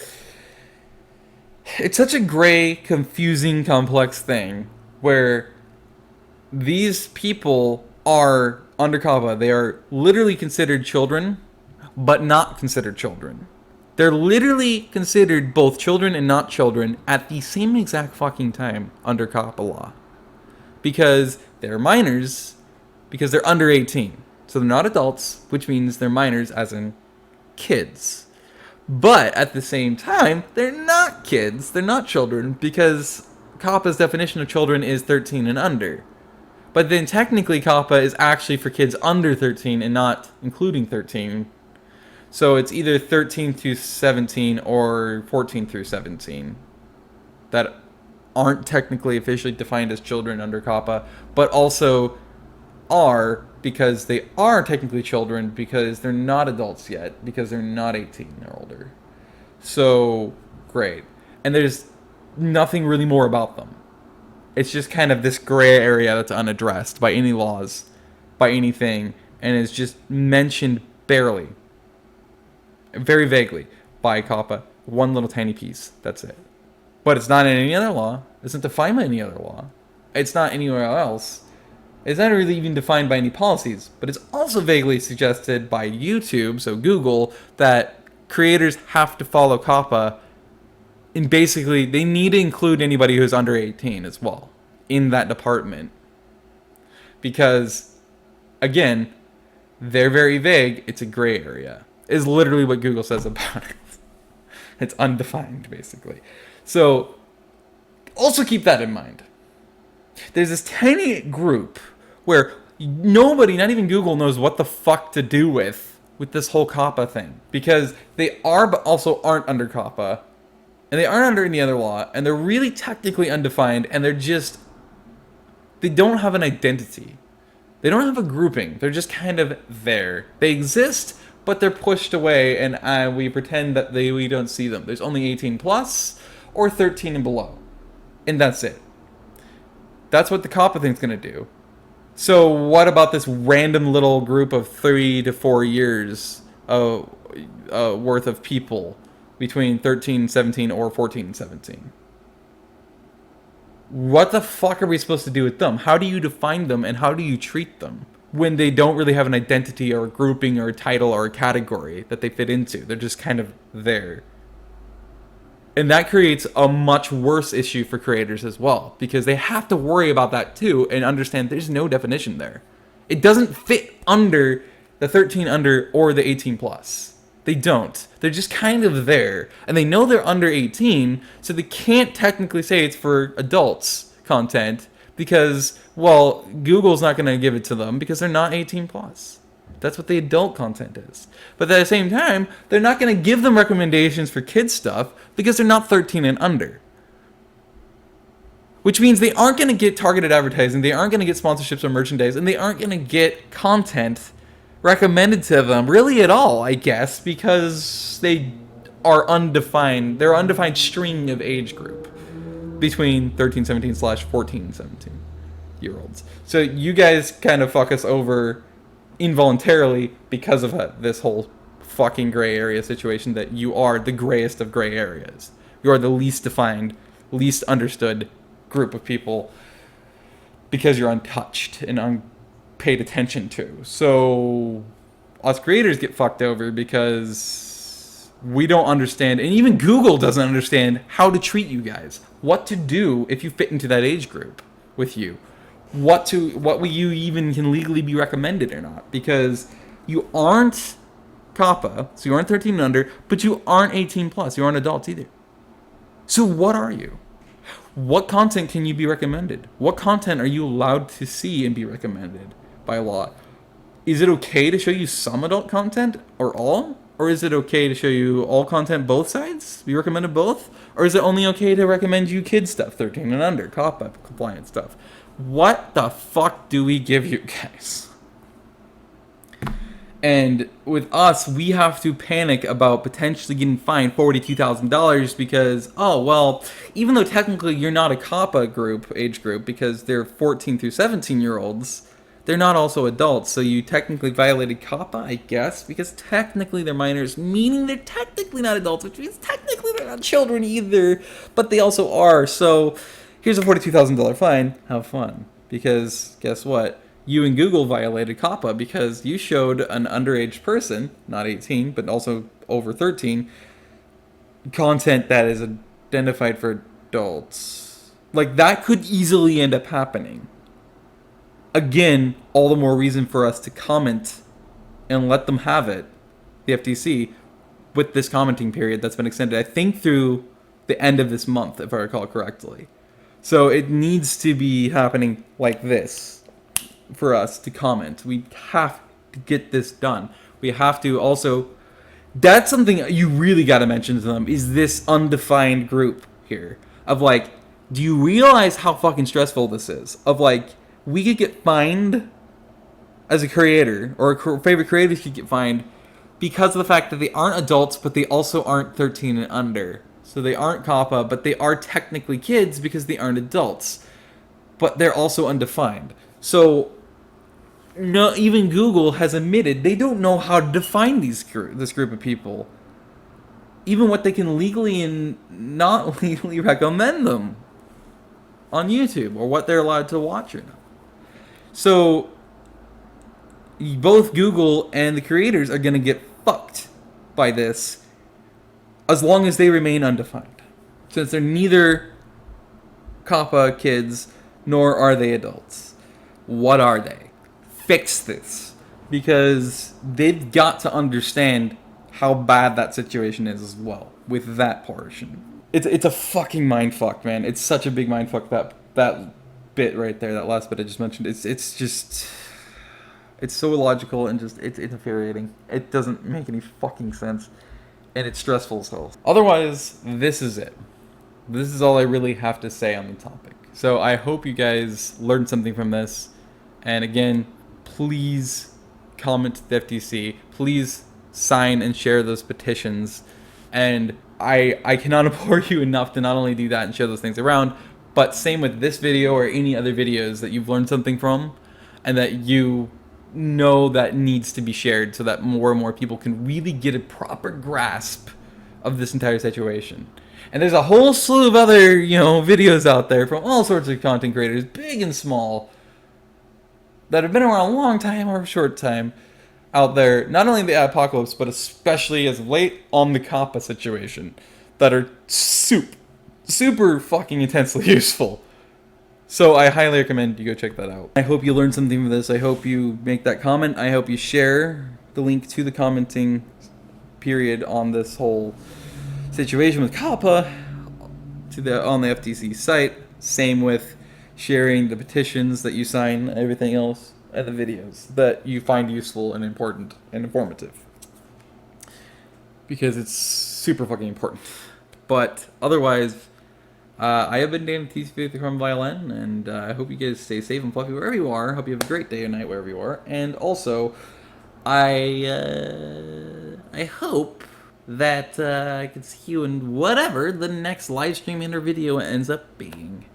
it's such a gray, confusing, complex thing where these people are under COPPA. They are literally considered children, but not considered children. They're literally considered both children and not children at the same exact fucking time under COPPA law. Because they're minors, because they're under 18. So they're not adults, which means they're minors as in kids. But at the same time, they're not kids, they're not children, because COPPA's definition of children is 13 and under. But then technically COPPA is actually for kids under 13 and not including 13. So it's either 13 through 17 or 14 through 17 that aren't technically officially defined as children under COPPA, but also are because they are technically children because they're not adults yet, because they're not 18 or older. So, great. And there's nothing really more about them. It's just kind of this gray area that's unaddressed by any laws, by anything, and is just mentioned barely, very vaguely, by COPPA. One little tiny piece. That's it. But it's not in any other law. It's not defined by any other law. It's not anywhere else. It's not really even defined by any policies. But it's also vaguely suggested by YouTube, so Google, that creators have to follow COPPA. And basically, they need to include anybody who's under 18 as well in that department. Because, again, they're very vague. It's a gray area. Is literally what Google says about it. It's undefined, basically. So, also keep that in mind. There's this tiny group where nobody, not even Google, knows what the fuck to do with this whole COPPA thing. Because they are, but also aren't under COPPA. and they aren't under any other law, and they're really technically undefined, and they don't have an identity. They don't have a grouping. They're just kind of there. They exist, but they're pushed away, and we pretend that we don't see them. There's only 18 plus or 13 and below, and that's it. That's what the COPPA thing's going to do. So what about this random little group of 3 to 4 years worth of people between 13 and 17 or 14 and 17? What the fuck are we supposed to do with them? How do you define them, and how do you treat them when they don't really have an identity or a grouping or a title or a category that they fit into? They're just kind of there. And that creates a much worse issue for creators as well, because they have to worry about that too and understand there's no definition there. It doesn't fit under the 13 under or the 18 plus. They don't. They're just kind of there. And they know they're under 18, so they can't technically say it's for adults content because, well, Google's not going to give it to them because they're not 18 plus. That's what the adult content is. But at the same time, they're not going to give them recommendations for kids stuff because they're not 13 and under. Which means they aren't going to get targeted advertising, they aren't going to get sponsorships or merchandise, and they aren't going to get content recommended to them really at all, I guess, because they are undefined. They're an undefined string of age group between 13, 17 / 14, 17 year olds. So you guys kind of fuck us over involuntarily because of this whole fucking gray area situation that you are the grayest of gray areas. You are the least defined, least understood group of people because you're untouched and paid attention to. So us creators get fucked over because we don't understand, and even Google doesn't understand how to treat you guys, what to do if you fit into that age group with you, what you even can legally be recommended or not, because you aren't COPPA, so you aren't 13 and under, but you aren't 18 plus, you aren't adults either. So what are you? What content can you be recommended? What content are you allowed to see and be recommended by law? Is it okay to show you some adult content or all? Or is it okay to show you all content, both sides? Be recommended both? Or is it only okay to recommend you kids stuff, 13 and under, COPPA compliant stuff? What the fuck do we give you guys? And with us, we have to panic about potentially getting fined $42,000 because, oh, well, even though technically you're not a COPPA age group, because they're 14 through 17-year-olds, they're not also adults, so you technically violated COPPA, I guess, because technically they're minors, meaning they're technically not adults, which means technically they're not children either, but they also are. So here's a $42,000 fine. Have fun. Because guess what? You and Google violated COPPA because you showed an underage person, not 18, but also over 13, content that is identified for adults. Like, that could easily end up happening. Again, all the more reason for us to comment and let them have it, the FTC, with this commenting period that's been extended, I think, through the end of this month, if I recall correctly. So it needs to be happening like this for us to comment. We have to get this done. We have to also, that's something you really got to mention to them, is this undefined group here of like, do you realize how fucking stressful this is? Of like, we could get fined as a creator, or favorite creators could get fined because of the fact that they aren't adults, but they also aren't 13 and under. So they aren't COPPA, but they are technically kids because they aren't adults, but they're also undefined. So no, even Google has admitted they don't know how to define this group of people, even what they can legally and not legally recommend them on YouTube, or what they're allowed to watch or not. So both Google and the creators are going to get fucked by this as long as they remain undefined, since they're neither COPPA kids nor are they adults. What are they? Fix this, because they've got to understand how bad that situation is as well with that portion. It's a fucking mindfuck, man. It's such a big mindfuck, that bit right there, that last bit I just mentioned. It's just, it's so illogical and just, it's infuriating. It doesn't make any fucking sense. and it's stressful as hell. Otherwise, this is it. This is all I really have to say on the topic. So I hope you guys learned something from this. And again, please comment to the FTC. Please sign and share those petitions. And I cannot implore you enough to not only do that and share those things around, but same with this video or any other videos that you've learned something from and that you know that needs to be shared so that more and more people can really get a proper grasp of this entire situation. And there's a whole slew of other, videos out there from all sorts of content creators, big and small, that have been around a long time or a short time out there, not only the apocalypse, but especially as of late on the COPPA situation, that are super fucking intensely useful. So I highly recommend you go check that out. I hope you learned something from this. I hope you make that comment. I hope you share the link to the commenting period on this whole situation with COPPA on the FTC site. Same with sharing the petitions that you sign, everything else, and the videos that you find useful and important and informative. Because it's super fucking important. But otherwise, I have been Dan TC from Violin, and I hope you guys stay safe and fluffy wherever you are. Hope you have a great day or night wherever you are. And also, I hope that I can see you in whatever the next live stream or video ends up being.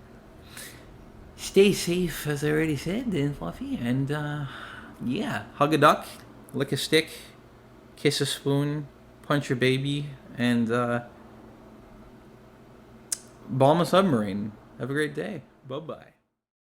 Stay safe, as I already said, Dan Fluffy, and yeah, hug a duck, lick a stick, kiss a spoon, punch your baby, and bomb a submarine. Have a great day. Bye-bye.